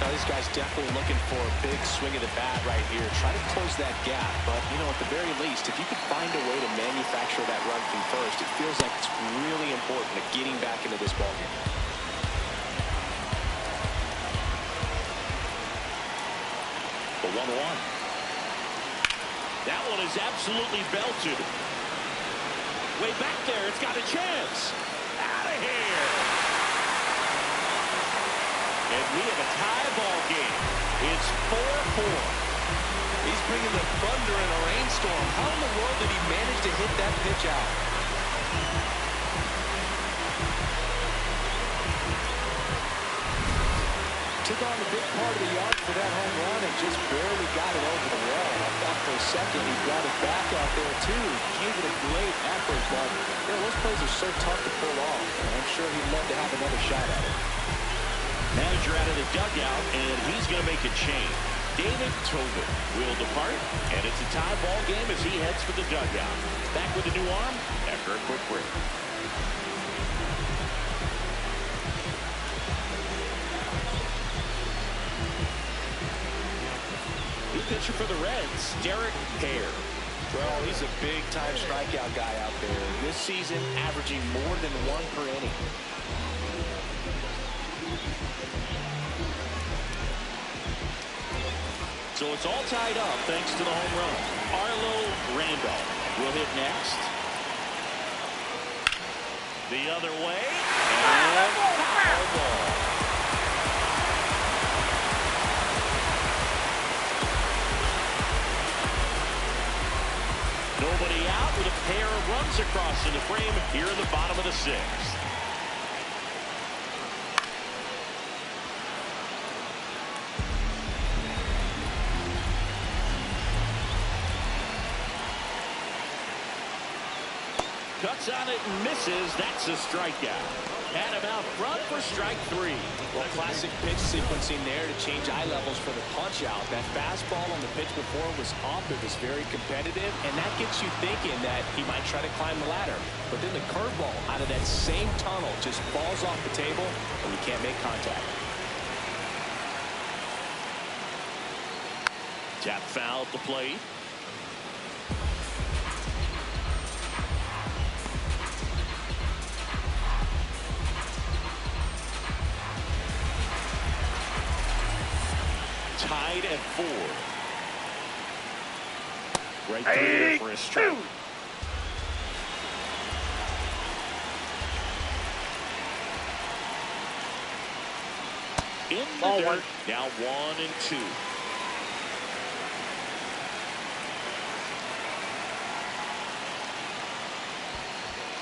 Now this guy's definitely looking for a big swing of the bat right here. Try to close that gap, but you know, at the very least, if you could find a way to manufacture that run from first, it feels like it's really important to getting back into this ballgame. The 1-1. That one is absolutely belted. Way back there, it's got a chance. Out of here. And we have a tie ball game. It's 4-4. He's bringing the thunder in a rainstorm. How in the world did he manage to hit that pitch out? Took on a big part of the yard for that home run and just barely got it over the wall. I thought for a second he brought it back out there too. Gave it a great effort, but you know, those plays are so tough to pull off. I'm sure he'd love to have another shot at it. Manager out of the dugout, and he's going to make a change. David Tobin will depart, and it's a tie ball game as he heads for the dugout. Back with a new arm after a quick break. New pitcher for the Reds, Derek Hare. Well, he's a big-time strikeout guy out there. This season, averaging more than 1 per inning. So it's all tied up thanks to the home run. Arlo Randolph will hit next. The other way. And foul ball. Nobody out with a pair of runs across in the frame here in the bottom of the 6th. Cuts on it and misses. That's a strikeout. Had him out front for strike 3. Well, classic pitch sequencing there to change eye levels for the punch out. That fastball on the pitch before was off. It was very competitive, and that gets you thinking that he might try to climb the ladder. But then the curveball out of that same tunnel just falls off the table, and you can't make contact. Tap foul at the plate. Tied at 4. Right through for a strike. In the dirt. Now 1-2.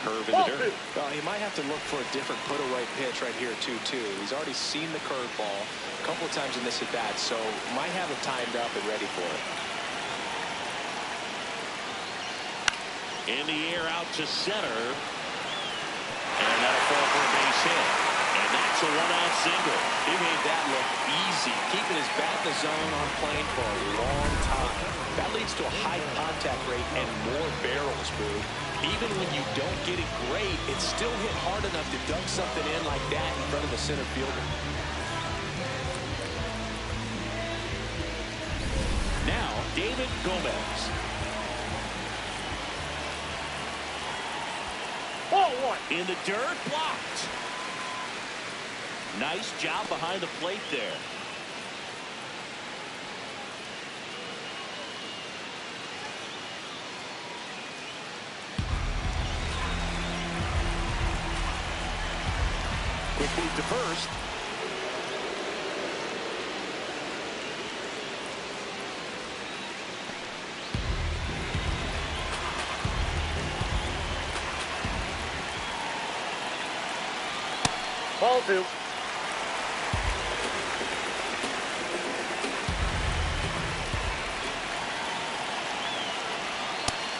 Curve in the dirt. Well, he might have to look for a different put-away pitch right here, 2-2. He's already seen the curveball a couple of times in this at-bat, so might have it timed up and ready for it. In the air out to center. And that'll fall for a base hit. And that's a 1-out single. He made that look easy, keeping his bat in the zone on plane for a long time. That leads to a high contact rate and more barrels, Boo. Even when you don't get it great, it's still hit hard enough to dunk something in like that in front of the center fielder. Now, David Gomez. Ball 1. In the dirt, blocked. Nice job behind the plate there. Quick move to first. Ball 2.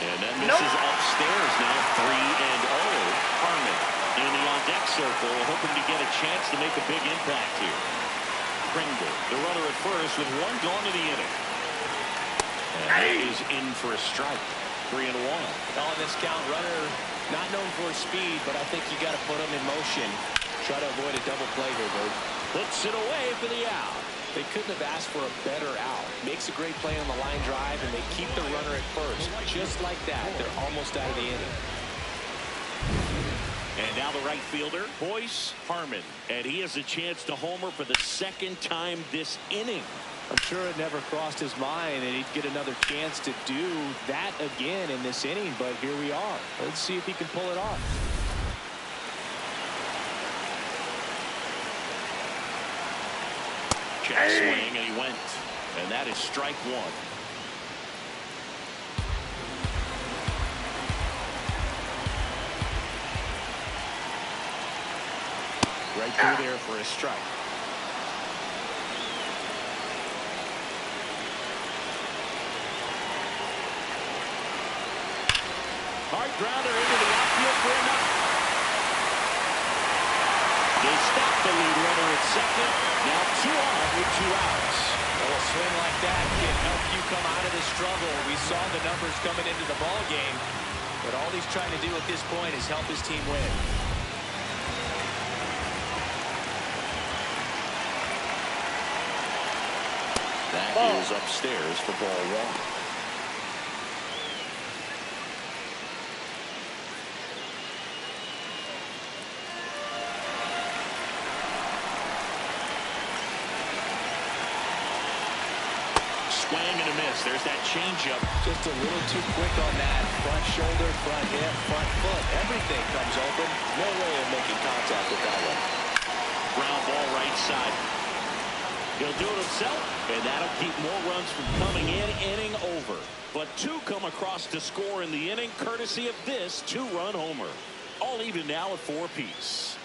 And then misses upstairs now. 3-0. Harmon in the on-deck circle, hoping to get a chance to make a big impact here. Pringle, the runner at first with 1 gone to the inning. And that is in for a strike. 3-1. On this count, runner not known for his speed, but I think you got to put him in motion. Try to avoid a double play here, Bird. Puts it away for the out. They couldn't have asked for a better out. Makes a great play on the line drive, and they keep the runner at first. Just like that, they're almost out of the inning. And now the right fielder, Boyce Harmon. And he has a chance to homer for the 2nd time this inning. I'm sure it never crossed his mind that he'd get another chance to do that again in this inning, but here we are. Let's see if he can pull it off. Check swing, and he went. And that is strike 1. Right through there for a strike. Hard grounder into the outfield for a knock. They stop the lead runner at second. Now 2 on with 2 outs. Well, a swing like that can help you come out of this struggle. We saw the numbers coming into the ball game, but all he's trying to do at this point is help his team win. That is upstairs for ball 1. Swing and a miss. There's that changeup. Just a little too quick on that. Front shoulder, front hip, front foot. Everything comes open. No way of making contact with that one. Ground ball right side. He'll do it himself, and that'll keep more runs from coming in. Inning over. But 2 come across to score in the inning, courtesy of this 2-run homer. All even now at 4 apiece.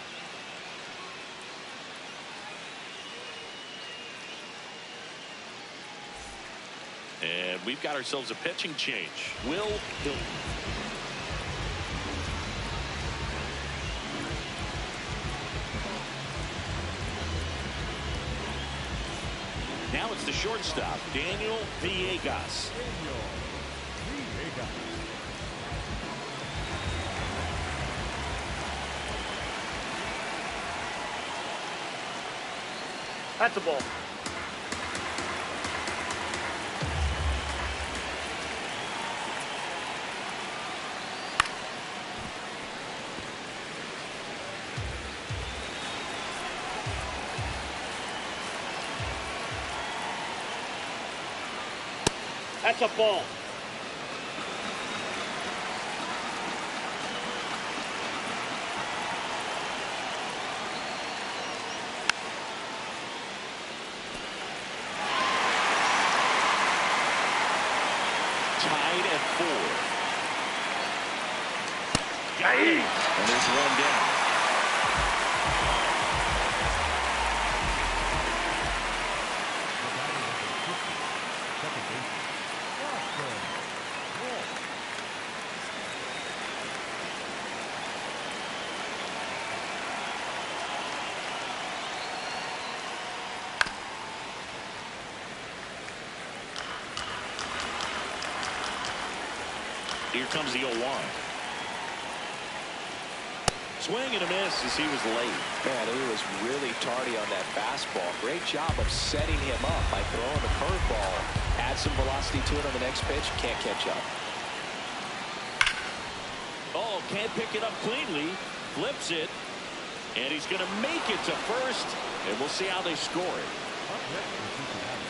And we've got ourselves a pitching change. Will Hilton. Now it's the shortstop, Daniel Villegas. Daniel Villegas. That's a ball. That's a ball. Tied at 4. Yikes. And there's one down. Second baseman. Austin Wolf. Here comes the 0-1. Swing and a miss as he was late. Man, he was really tardy on that fastball. Great job of setting him up by throwing the curveball. Add some velocity to it on the next pitch. Can't catch up. Oh, can't pick it up cleanly. Flips it. And he's going to make it to first. And we'll see how they score it. Up next for Cincinnati.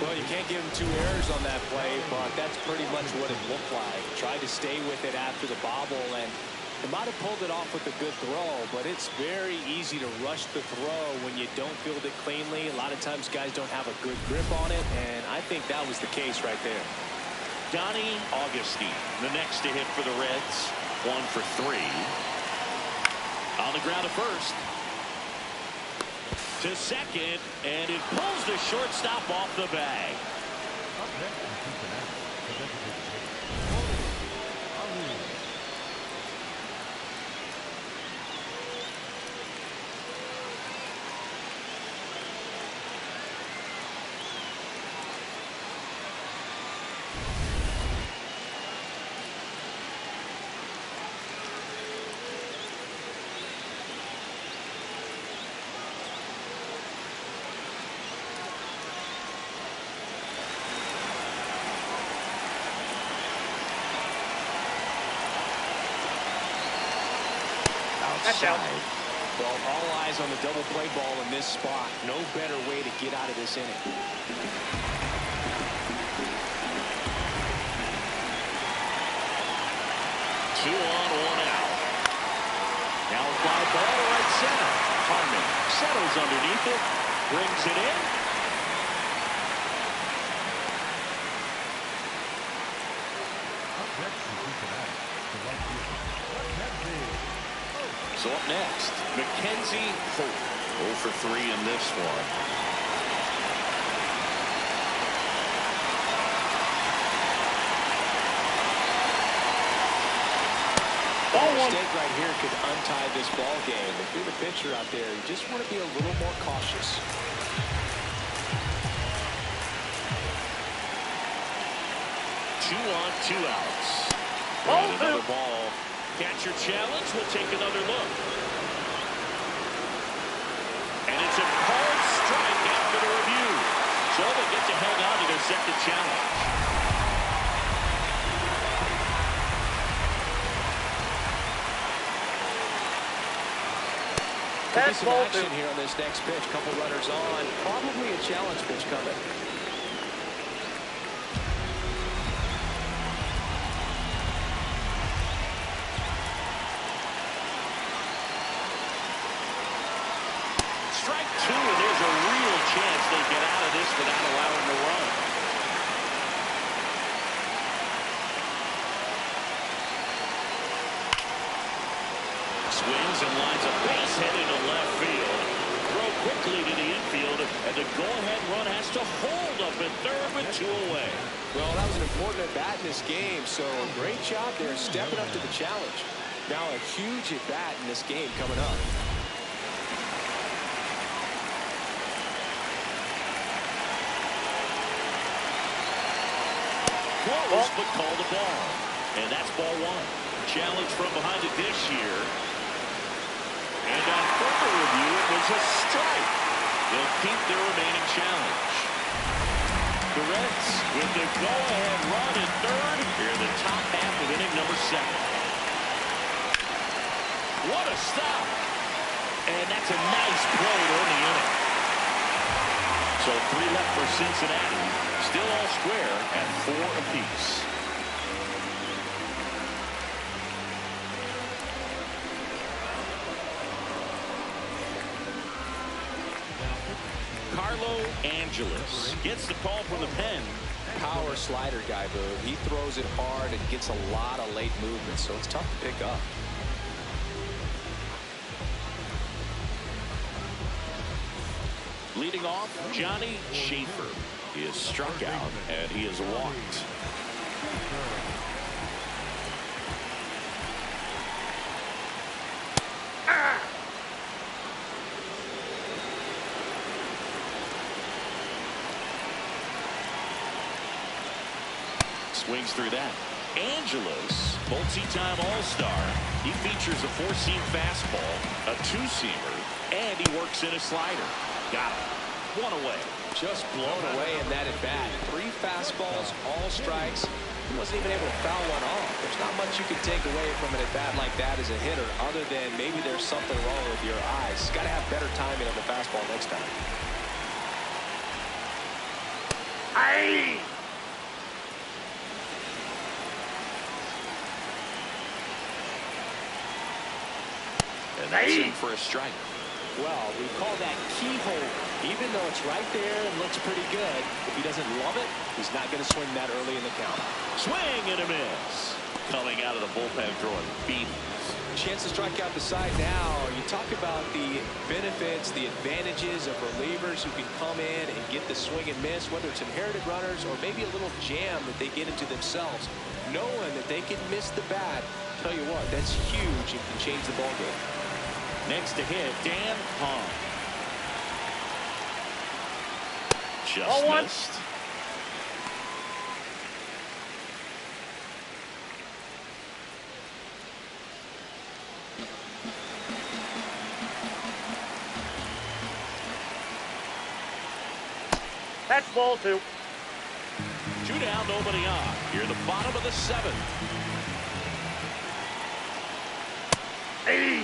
Well, you can't give him 2 errors on that play, but that's pretty much what it looked like. Tried to stay with it after the bobble, and they might have pulled it off with a good throw, but it's very easy to rush the throw when you don't field it cleanly. A lot of times guys don't have a good grip on it, and I think that was the case right there. Donnie Augustine, the next to hit for the Reds. 1 for 3. On the ground to first. To second, and it pulls the shortstop off the bag. Up next for Cincinnati. The designated hitter. Ali. That's out. Well, all eyes on the double play ball in this spot. No better way to get out of this inning. 2 on, 1 out. Now a fly ball to right center. Harmon settles underneath it, brings it in. Up next for Cincinnati. The right fielder. Mackenzie. So up next, Mackenzie Hope. 0 for 3 in this one. A mistake right here could untie this ball game. If you're the pitcher out there, you just want to be a little more cautious. 2 on, 2 outs. Ball And another 2. ball. Catcher challenge. We'll take another look. And it's a called strike after the review. So they get to hang on to their second challenge. Could be That's some ball action 2. here on this next pitch. Couple runners on. Probably a challenge pitch coming. Strike 2, and there's a real chance they get out of this without allowing the run. Swings and lines a base hit into left field. Throw quickly to the infield, and the go-ahead run has to hold up at third with 2 away. Well, that was an important at-bat in this game, so great job there stepping up to the challenge. Now a huge at-bat in this game coming up. close, but called a ball. And that's ball one. Challenge from behind the dish here. And on further review, it was a strike. They'll keep their remaining challenge. The Reds with the go-ahead run at third here in the top half of inning number 7. What a stop. And that's a nice play to end the inning. So 3 left for Cincinnati. Still all square at 4 apiece. Carlo Angeles gets the call from the pen. Power slider guy, Boo. He throws it hard and gets a lot of late movement, so it's tough to pick up. Leading off, Johnny Schaefer. He is struck out and he is walked. Swings through that. Angelos, multi-time All-Star. He features a 4-seam fastball, a 2-seamer, and he works in a slider. Got him. 1 away. Just blown away in that at bat. 3 fastballs, all strikes. He wasn't even able to foul one off. There's not much you can take away from an at bat like that as a hitter, other than maybe there's something wrong with your eyes. Got to have better timing on the fastball next time. Aye. And that's in for a strike. Well, we call that keyhole. Even though it's right there and looks pretty good, if he doesn't love it, he's not going to swing that early in the count. Swing and a miss. Coming out of the bullpen throwing beatings. Chance to strike out the side now. You talk about the benefits, the advantages of relievers who can come in and get the swing and miss, whether it's inherited runners or maybe a little jam that they get into themselves. Knowing that they can miss the bat, tell you what, that's huge and can change the ball game. Next to hit, Dan Hahn. Just missed. That's ball 2. 2 down, nobody on. Here in the bottom of the 7th. Hey.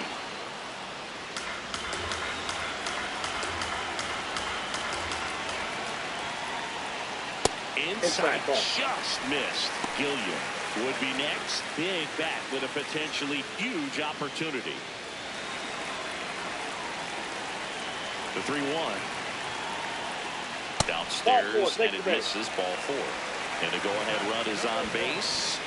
Inside, just missed. Gilliam would be next. Big bat with a potentially huge opportunity. The 3-1. Downstairs, and it misses. Ball 4. And the go-ahead run is on base.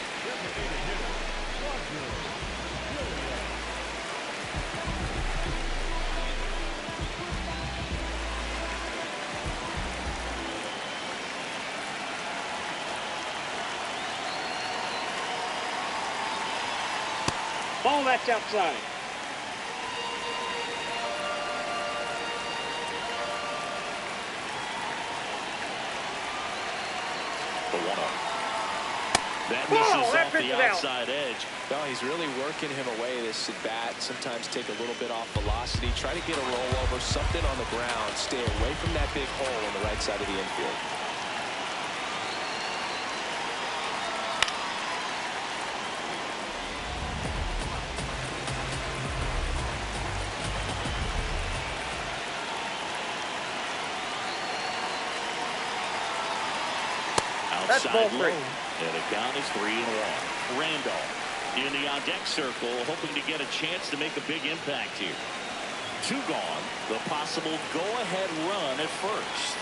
Ball that's outside. The 1-0. That misses off the outside edge. Well, he's really working him away this at bat. Sometimes take a little bit off velocity. Try to get a rollover, something on the ground. Stay away from that big hole on the right side of the infield. That's ball 3. And the count is 3-1. Randolph in the on-deck circle, hoping to get a chance to make a big impact here. 2 gone. The possible go-ahead run at first.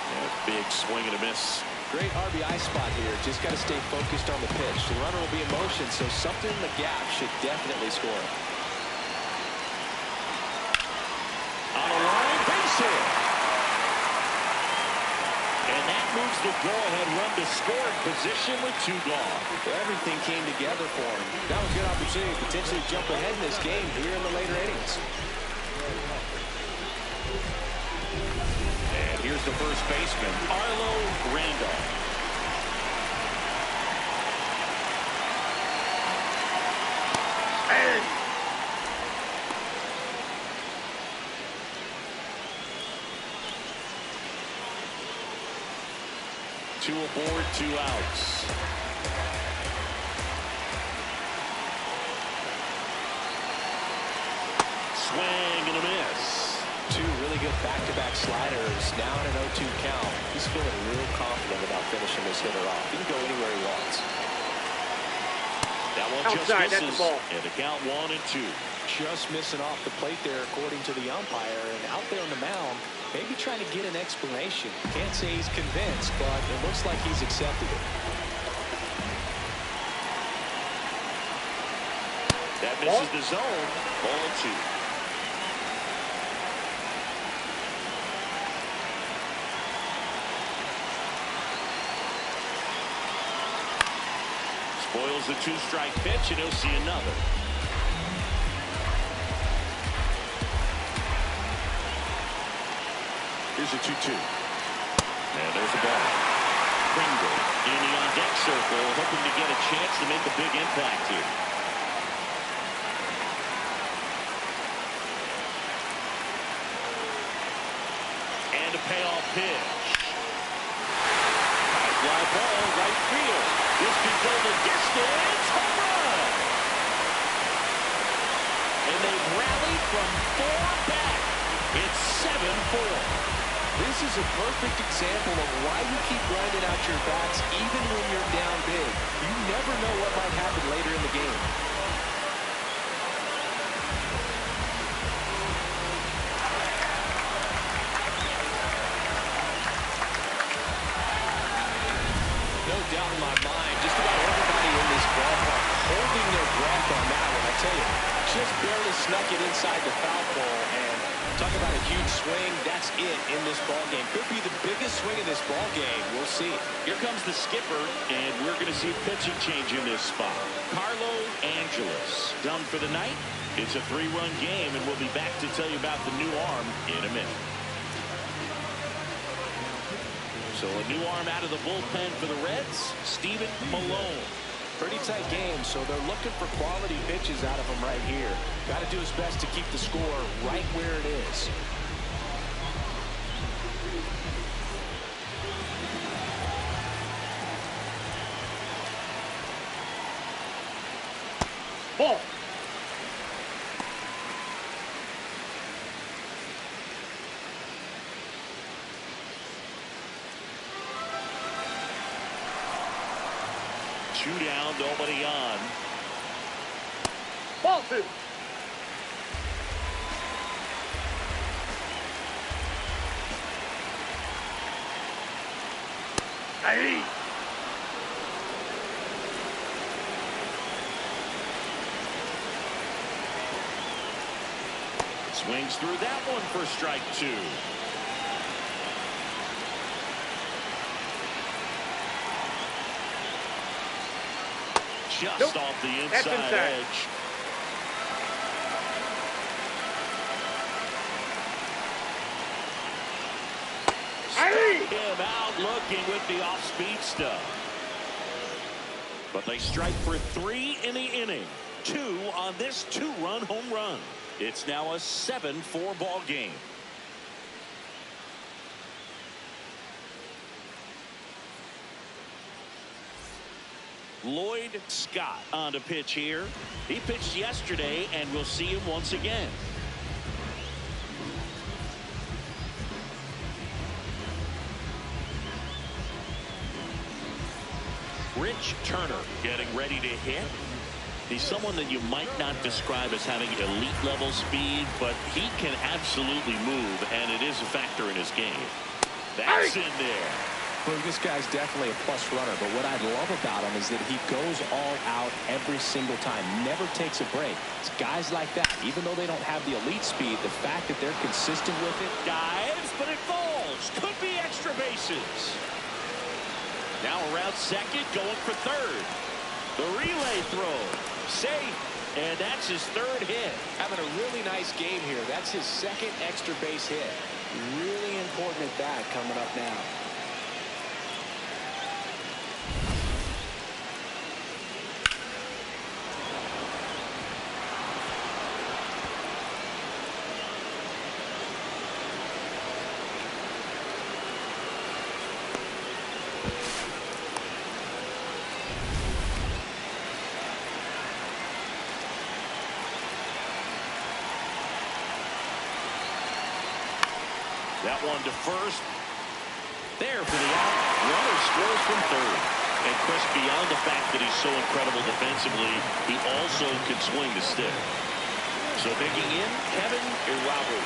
And a big swing and a miss. Great RBI spot here. Just got to stay focused on the pitch. The runner will be in motion, so something in the gap should definitely score. On a line, base hit. And that moves the go-ahead run to scoring position with 2 gone. Everything came together for him. That was a good opportunity to potentially jump ahead in this game here in the later innings. And here's is the first baseman, Arlo Randolph. Two aboard, 2 outs. Swing and a miss. 2 really good back-to-back sliders. Now in an 0-2 count. He's feeling real confident about finishing this hitter off. He can go anywhere he wants. That one Outside, just that's misses. the ball. And the count 1-2. Just missing off the plate there, according to the umpire. And out there on the mound, maybe trying to get an explanation. Can't say he's convinced, but it looks like he's accepted it. That misses the zone. 0-2. Spoils the 2-strike pitch, and he'll see another. Here's a 2-2. And there's the ball. Pringle in the on-deck circle, hoping to get a chance to make a big impact here. And a payoff pitch. High fly ball, right field. This could go the distance. Home run! And they've rallied from 4 back. It's 7-4. This is a perfect example of why you keep grinding out your bats even when you're down big. You never know what might happen later in the game. No doubt in my mind, just about everybody in this ballpark holding their breath on that one. I tell you, just barely snuck it inside the foul pole, and talk about a huge swing. That's it in this ball game. Could be the biggest swing in this ball game. We'll see. Here comes the skipper, and we're going to see a pitching change in this spot. Carlo Angeles done for the night. It's a 3-run game, and we'll be back to tell you about the new arm in a minute. So a new arm out of the bullpen for the Reds, Stephen Malone. Pretty tight game, so they're looking for quality pitches out of him right here. Got to do his best to keep the score right where it is. Ball. Two down, nobody on. Ball 2. Hey. Swings through that one for strike 2. Just off the inside edge. Him out looking with the off-speed stuff. But they strike for 3 in the inning. 2 on this 2-run home run. It's now a 7-4 ball game. Lloyd Scott on to pitch here. He pitched yesterday, and we'll see him once again. Rich Turner getting ready to hit. He's someone that you might not describe as having elite level speed, but he can absolutely move, and it is a factor in his game. That's in there. Well, this guy's definitely a plus runner, but what I love about him is that he goes all out every single time, never takes a break. It's guys like that, even though they don't have the elite speed, the fact that they're consistent with it. Dives, but it falls. Could be extra bases. Now around second, going for third. The relay throw. Safe. And that's his 3rd hit. Having a really nice game here. That's his 2nd extra base hit. Really important at bat coming up now. That one to first. There for the out. Runner scores from third. And Chris, beyond the fact that he's so incredible defensively, he also can swing the stick. So making in Kevin Irabu.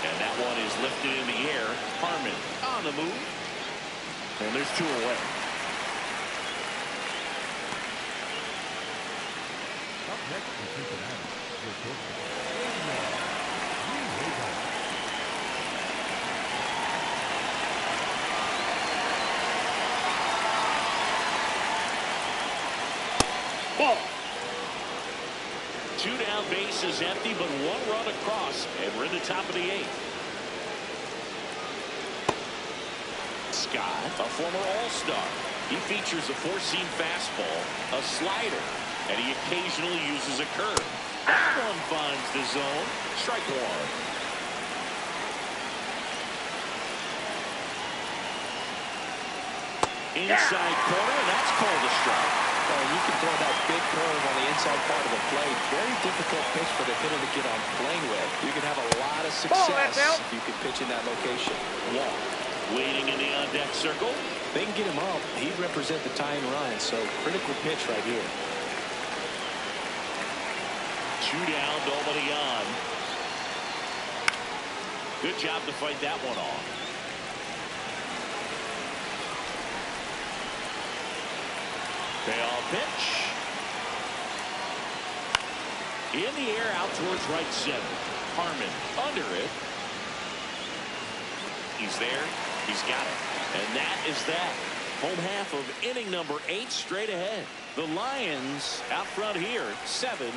And that one is lifted in the air. Harmon on the move. And there's two away. Up next for Cincinnati, your coach. Ball. Two down, bases empty, but one run across, and we're in the top of the eighth. Scott, a former All-Star. He features a four-seam fastball, a slider, and he occasionally uses a curve. That one finds the zone. Strike one. Inside corner, and that's called a strike. Oh, you can throw that big curve on the inside part of the plate. Very difficult pitch for the hitter to get on plane with. You can have a lot of success if you can pitch in that location. Walk. Waiting in the on-deck circle. They can get him up. He'd represent the tying run, so critical pitch right here. Two down, nobody on. Good job to fight that one off. Payoff pitch. In the air, out towards right center. Harmon under it. He's there. He's got it. And that is that. Home half of inning number 8 straight ahead. The Lions out front here, 7-5.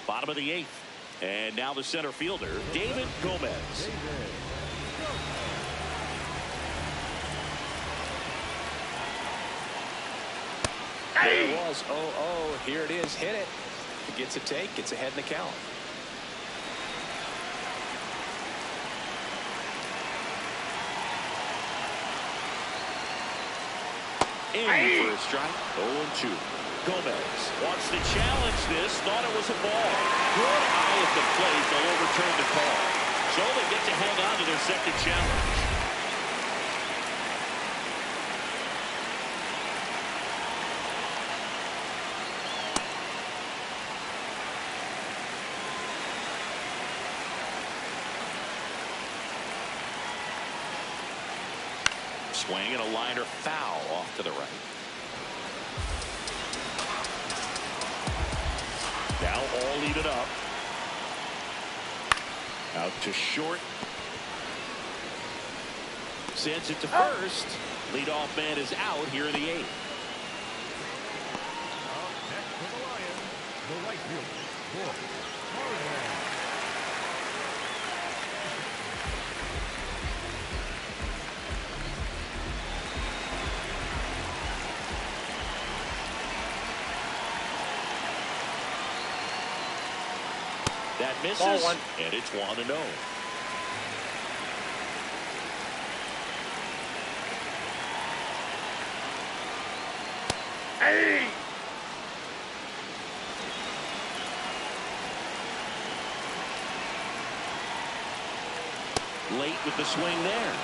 Bottom of the 8th. And now the center fielder, David Gomez. There it was. Oh, here it is. Hit it. It gets a take. Gets ahead in the count. In for a strike. 0-2. Gomez wants to challenge this. Thought it was a ball. Good eye at the plate. They'll overturn the call. So they get to hang on to their second challenge. Swing and a liner foul off to the right. Now all even up. Out to short. Sends it to first. Leadoff man is out here in the 8th. Up next for the Lions, the right fielder, Harmon. That misses, Ball one. and it's 1-0. Hey! Late with the swing there.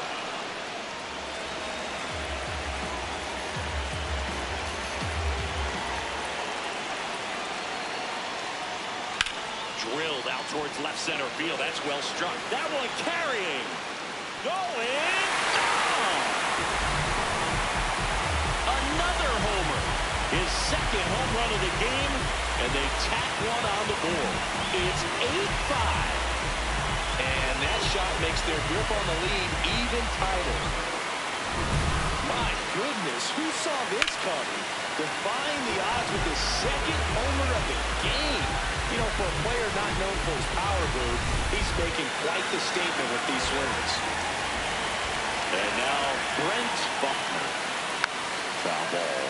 Drilled out towards left center field. That's well struck. That one carrying. Going. Down. Another homer. His second home run of the game. And they tack one on the board. It's 8-5. And that shot makes their grip on the lead even tighter. My goodness, who saw this coming? Defying the odds with his second homer of the game. You know, for a player not known for his power move, he's making quite the statement with these swings. And now Brent Buckner. Foul ball.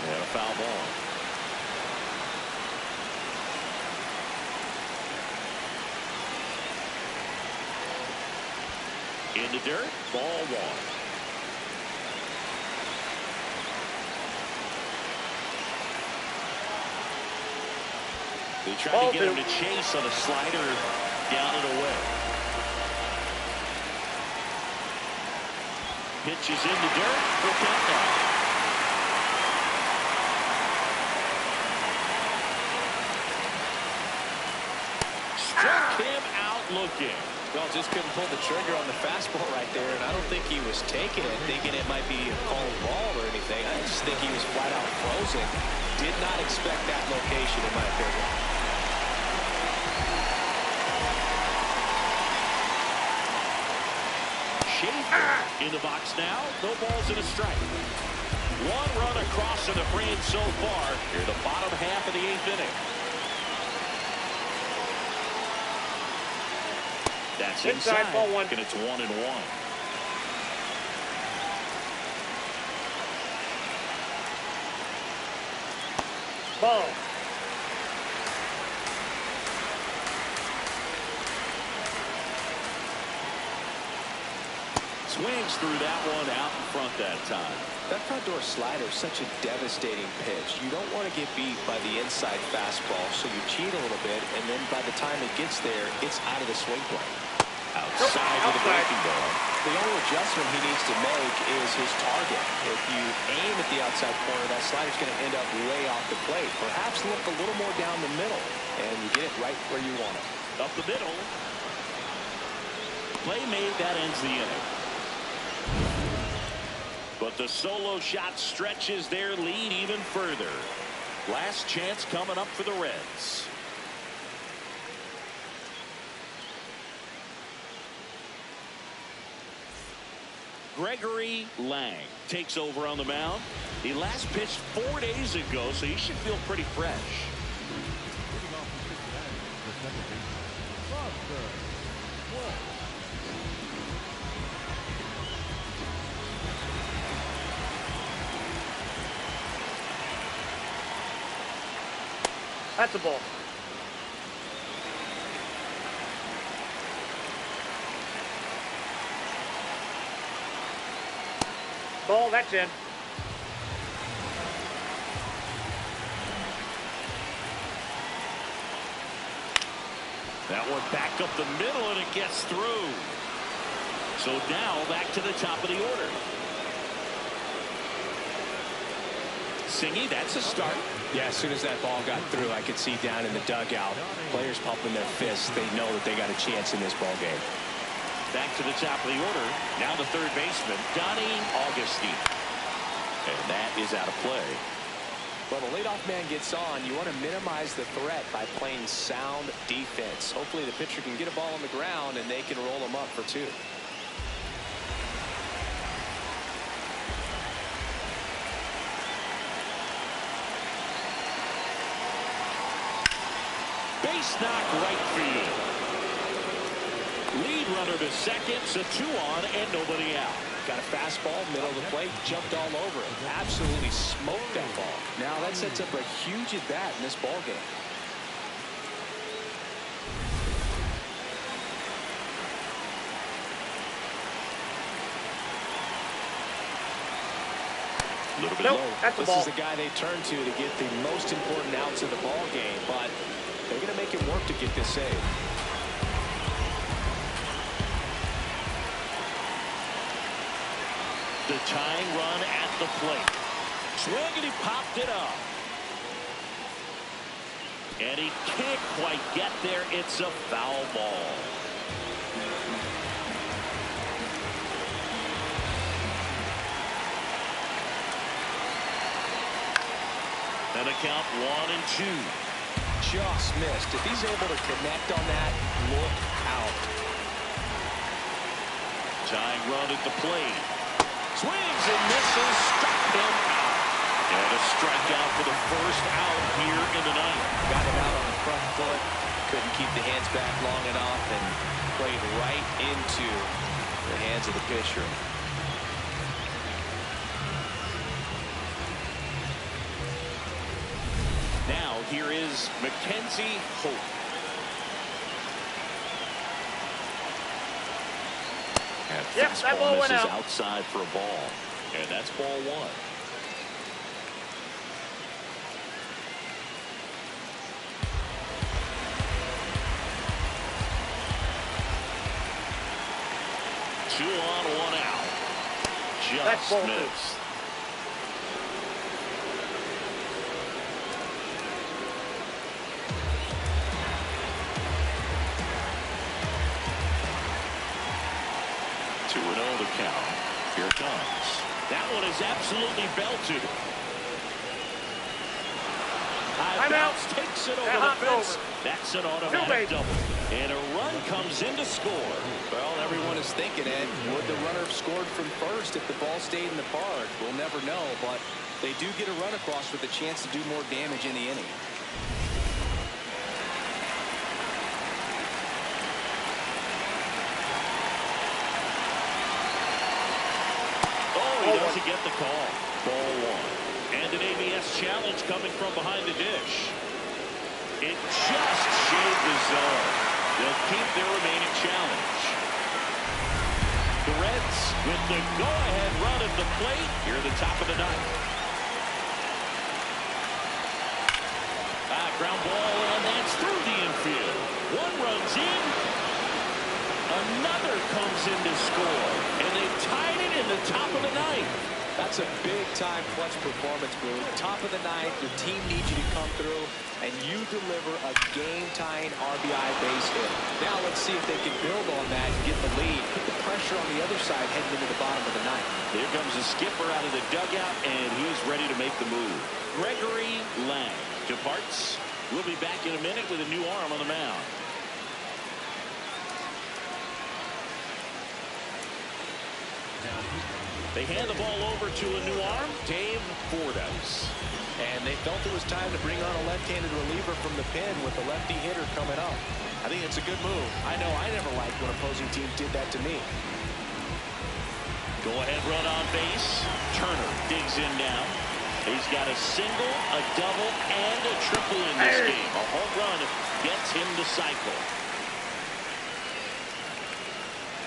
And a foul ball. In the dirt, ball one. They tried to get him to chase on a slider, down and away. Pitch is in the dirt, we'll count that. Struck him out looking. Well, just couldn't pull the trigger on the fastball right there, and I don't think he was taking it, thinking it might be a called ball or anything. I just think he was flat out frozen. Did not expect that location, in my opinion. Schaefer in the box now. No balls and a strike. One run across in the frame so far. Here the bottom half of the 8th inning. That's inside, ball one. and it's 1-1. Ball. Swings through that one out in front that time. That front door slider is such a devastating pitch. You don't want to get beat by the inside fastball, so you cheat a little bit, and then by the time it gets there, it's out of the swing plane. Outside with a breaking ball. The only adjustment he needs to make is his target. If you aim at the outside corner, that slider's going to end up way off the plate. Perhaps look a little more down the middle, and you get it right where you want it. Up the middle. Play made, that ends the inning. But the solo shot stretches their lead even further. Last chance coming up for the Reds. Gregory Lang takes over on the mound. He last pitched 4 days ago, so he should feel pretty fresh. Leading off for Cincinnati, the second baseman, Buster Wolf. That's a ball. Ball, that's in. That one back up the middle, and it gets through. So now back to the top of the order. Singy, that's a start. Yeah, as soon as that ball got through, I could see down in the dugout, players pumping their fists. They know that they got a chance in this ball game. Back to the top of the order. Now the third baseman, Donnie Augustine. And that is out of play. When a leadoff man gets on, you want to minimize the threat by playing sound defense. Hopefully the pitcher can get a ball on the ground and they can roll him up for 2. Base knock right field. Lead runner to second, so 2 on and nobody out. Got a fastball, middle of the plate, jumped all over it. Absolutely smoked that ball. Now that sets up a huge at bat in this ball game. A little bit Nope, low. that's a This ball. is the guy they turn to get the most important outs of the ball game, but they're going to make him work to get this save. The tying run at the plate. Swing, and he popped it up. And he can't quite get there. It's a foul ball. And a count 1-2. Just missed. If he's able to connect on that, look out. Tying run at the plate. Swings and misses. Struck him out. And a strikeout for the first out here in the ninth. Got him out on the front foot. Couldn't keep the hands back long enough and played right into the hands of the pitcher. Now here is Mackenzie Hope. And Yep, that ball went misses out. Outside for a ball. And that's ball one. Two on, one out. That's ball Just two. missed. The count. Here it comes. That one is absolutely belted. High bounce takes it over the fence. That's an automatic double. And a run comes in to score. Well, everyone is thinking, Ed, would the runner have scored from first if the ball stayed in the park? We'll never know, but they do get a run across with a chance to do more damage in the inning. He doesn't get the call. Ball one. And an ABS challenge coming from behind the dish. It just shaved the zone. They'll keep their remaining challenge. The Reds with the go-ahead run at the plate here at the top of the ninth. Ground ball, and that's through the infield. One runs in. Another comes in to score. And they tied it in the top of the ninth. That's a big-time clutch performance, Boone. Top of the ninth, your team needs you to come through, and you deliver a game-tying RBI base hit. Now let's see if they can build on that and get the lead. Put the pressure on the other side heading into the bottom of the ninth. Here comes the skipper out of the dugout, and he's ready to make the move. Gregory Lang departs. We'll be back in a minute with a new arm on the mound. They hand the ball over to a new arm, Dave Fordyce. And they felt it was time to bring on a left-handed reliever from the pen with a lefty hitter coming up. I think it's a good move. I know I never liked when opposing teams did that to me. Go ahead run on base. Turner digs in now. He's got a single, a double, and a triple in this game. A home run gets him the cycle.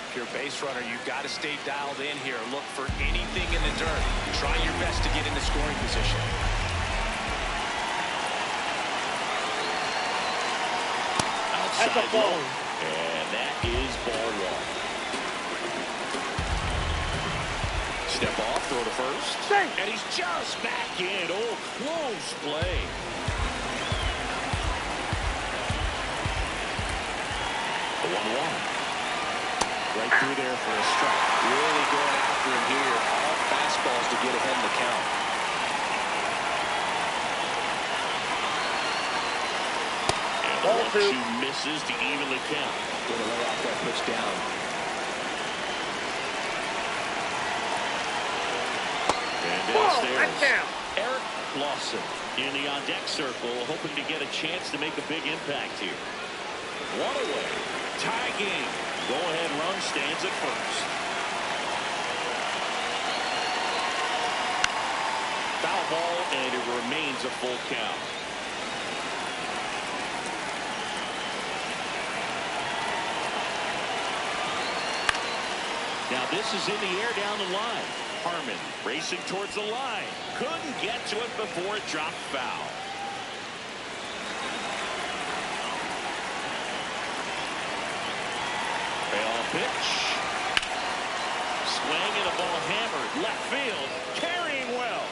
If you're a base runner, you've got to stay dialed in here. Look for anything in the dirt. Try your best to get into scoring position. Outside That's a ball. low, and that is ball one. Step off, throw to first. And he's just back in. Oh, close play. The 1-1. Right through there for a strike. Really going after him here. All fastballs to get ahead in the count. And the 1-2 misses to even the count. Going to lay off that pitch down. And downstairs. Eric Lawson in the on-deck circle, hoping to get a chance to make a big impact here. One away. Tie game. Go-ahead run stands at first. Foul ball, and it remains a full count. Now this is in the air down the line. Harmon racing towards the line. Couldn't get to it before it dropped foul. Pitch. Swing and a ball hammered. Left field. Carrying well.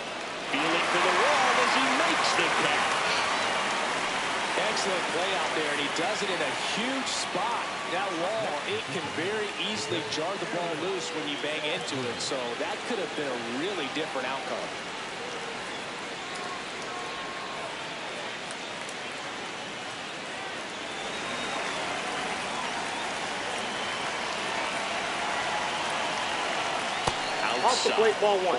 Feeling for the wall as he makes the catch. And excellent play out there, and he does it in a huge spot. That wall, it can very easily jar the ball loose when you bang into it, so that could have been a really different outcome. Off the plate, ball one.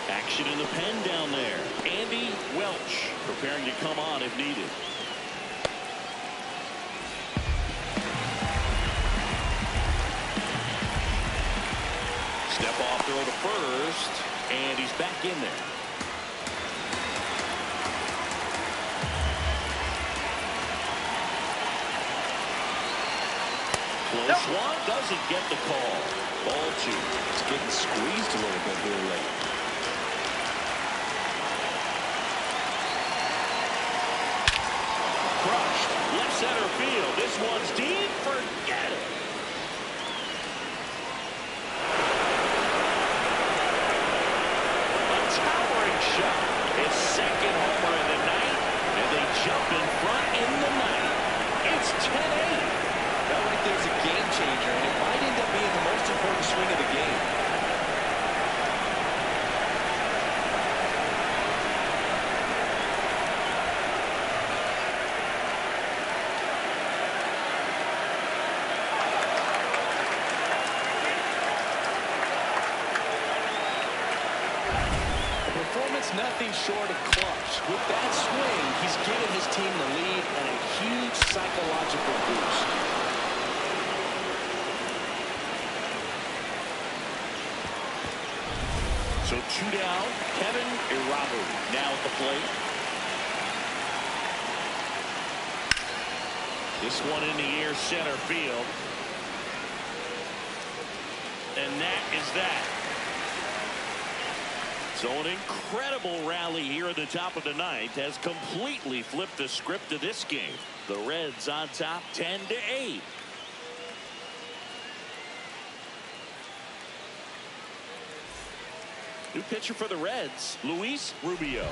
Action in the pen down there. Andy Welch preparing to come on if needed. Step off throw to first, and he's back in there. Close one, doesn't get the call. Ball two. It's getting squeezed a little bit here late. Crushed. Left center field. This one's deep. Forget it. A towering shot. His second homer of the night. And they jump in front in the ninth. It's 10-8. That right there's a game changer, and it might end up being the most important swing of the game. A performance nothing short of clutch. With that swing, he's given his team the lead and a huge psychological boost. So two down. Kevin Irabu now at the plate. This one in the air center field. And that is that. So an incredible rally here at the top of the ninth has completely flipped the script of this game. The Reds on top 10-8. New pitcher for the Reds, Luis Rubio.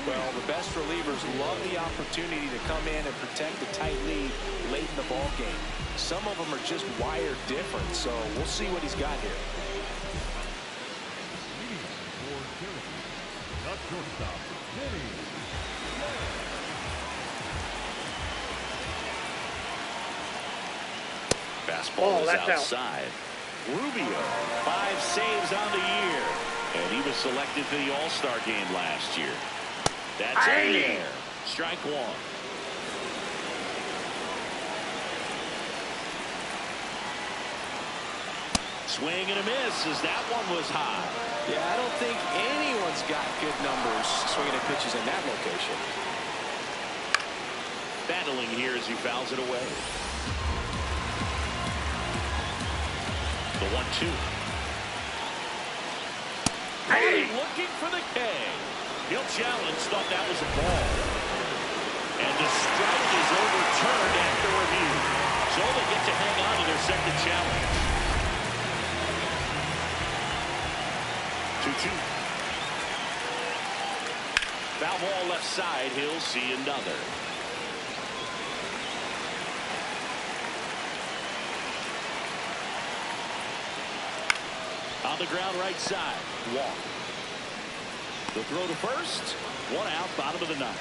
Well, the best relievers love the opportunity to come in and protect a tight lead late in the ball game. Some of them are just wired different, so we'll see what he's got here. For Syracuse, the shortstop, Vinny. Fastball is that's outside. Rubio, 5 saves on the year. And he was selected for the All-Star game last year. That's in there. Strike one. Swing and a miss as that one was high. Yeah, I don't think anyone's got good numbers swinging at pitches in that location. Battling here as he fouls it away. The 1-2. Hey! Looking for the K. He'll challenge, thought that was a ball. And the strike is overturned after review. So they get to hang on to their second challenge. 2-2. Foul ball left side. He'll see another. On the ground right side. Walk. The throw to first. One out, bottom of the ninth.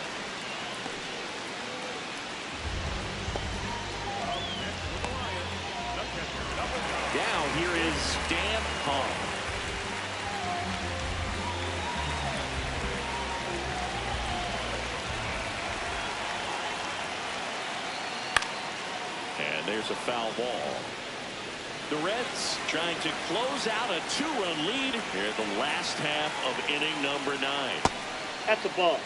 Down here is Dan Hung. And there's a foul ball. The Reds trying to close out a 2-run lead here at the last half of inning number 9. That's a ball.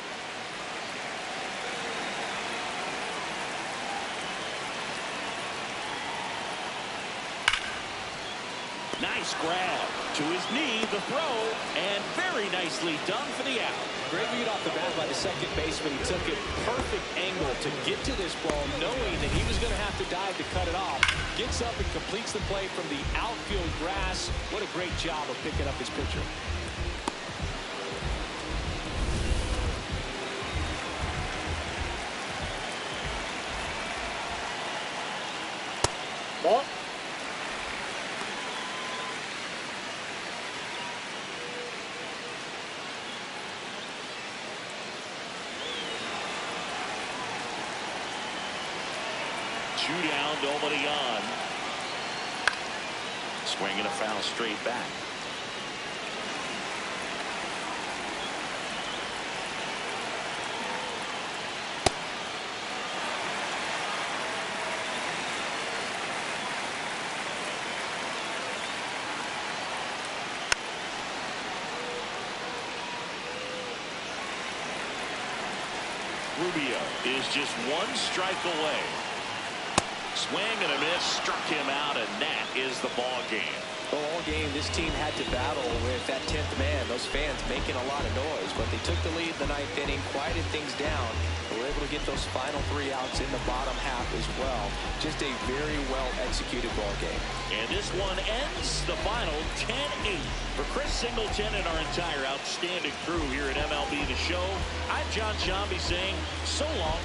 Nice grab to his knee, the throw, and very nicely done for the out. Great read off the bat by the second baseman. He took it perfect angle to get to this ball, knowing that he was going to have to dive to cut it off. Gets up and completes the play from the outfield grass. What a great job of picking up his pitcher. Ball. Two down, nobody on. Swinging a foul straight back. Rubio is just one strike away. Swing and a miss, struck him out, and that is the ball game. Well, all game, this team had to battle with that 10th man. Those fans making a lot of noise, but they took the lead in the 9th inning, quieted things down. They were able to get those final 3 outs in the bottom half as well. Just a very well-executed ball game. And this one ends the final 10-8. For Chris Singleton and our entire outstanding crew here at MLB The Show, I'm John Shambi saying so long.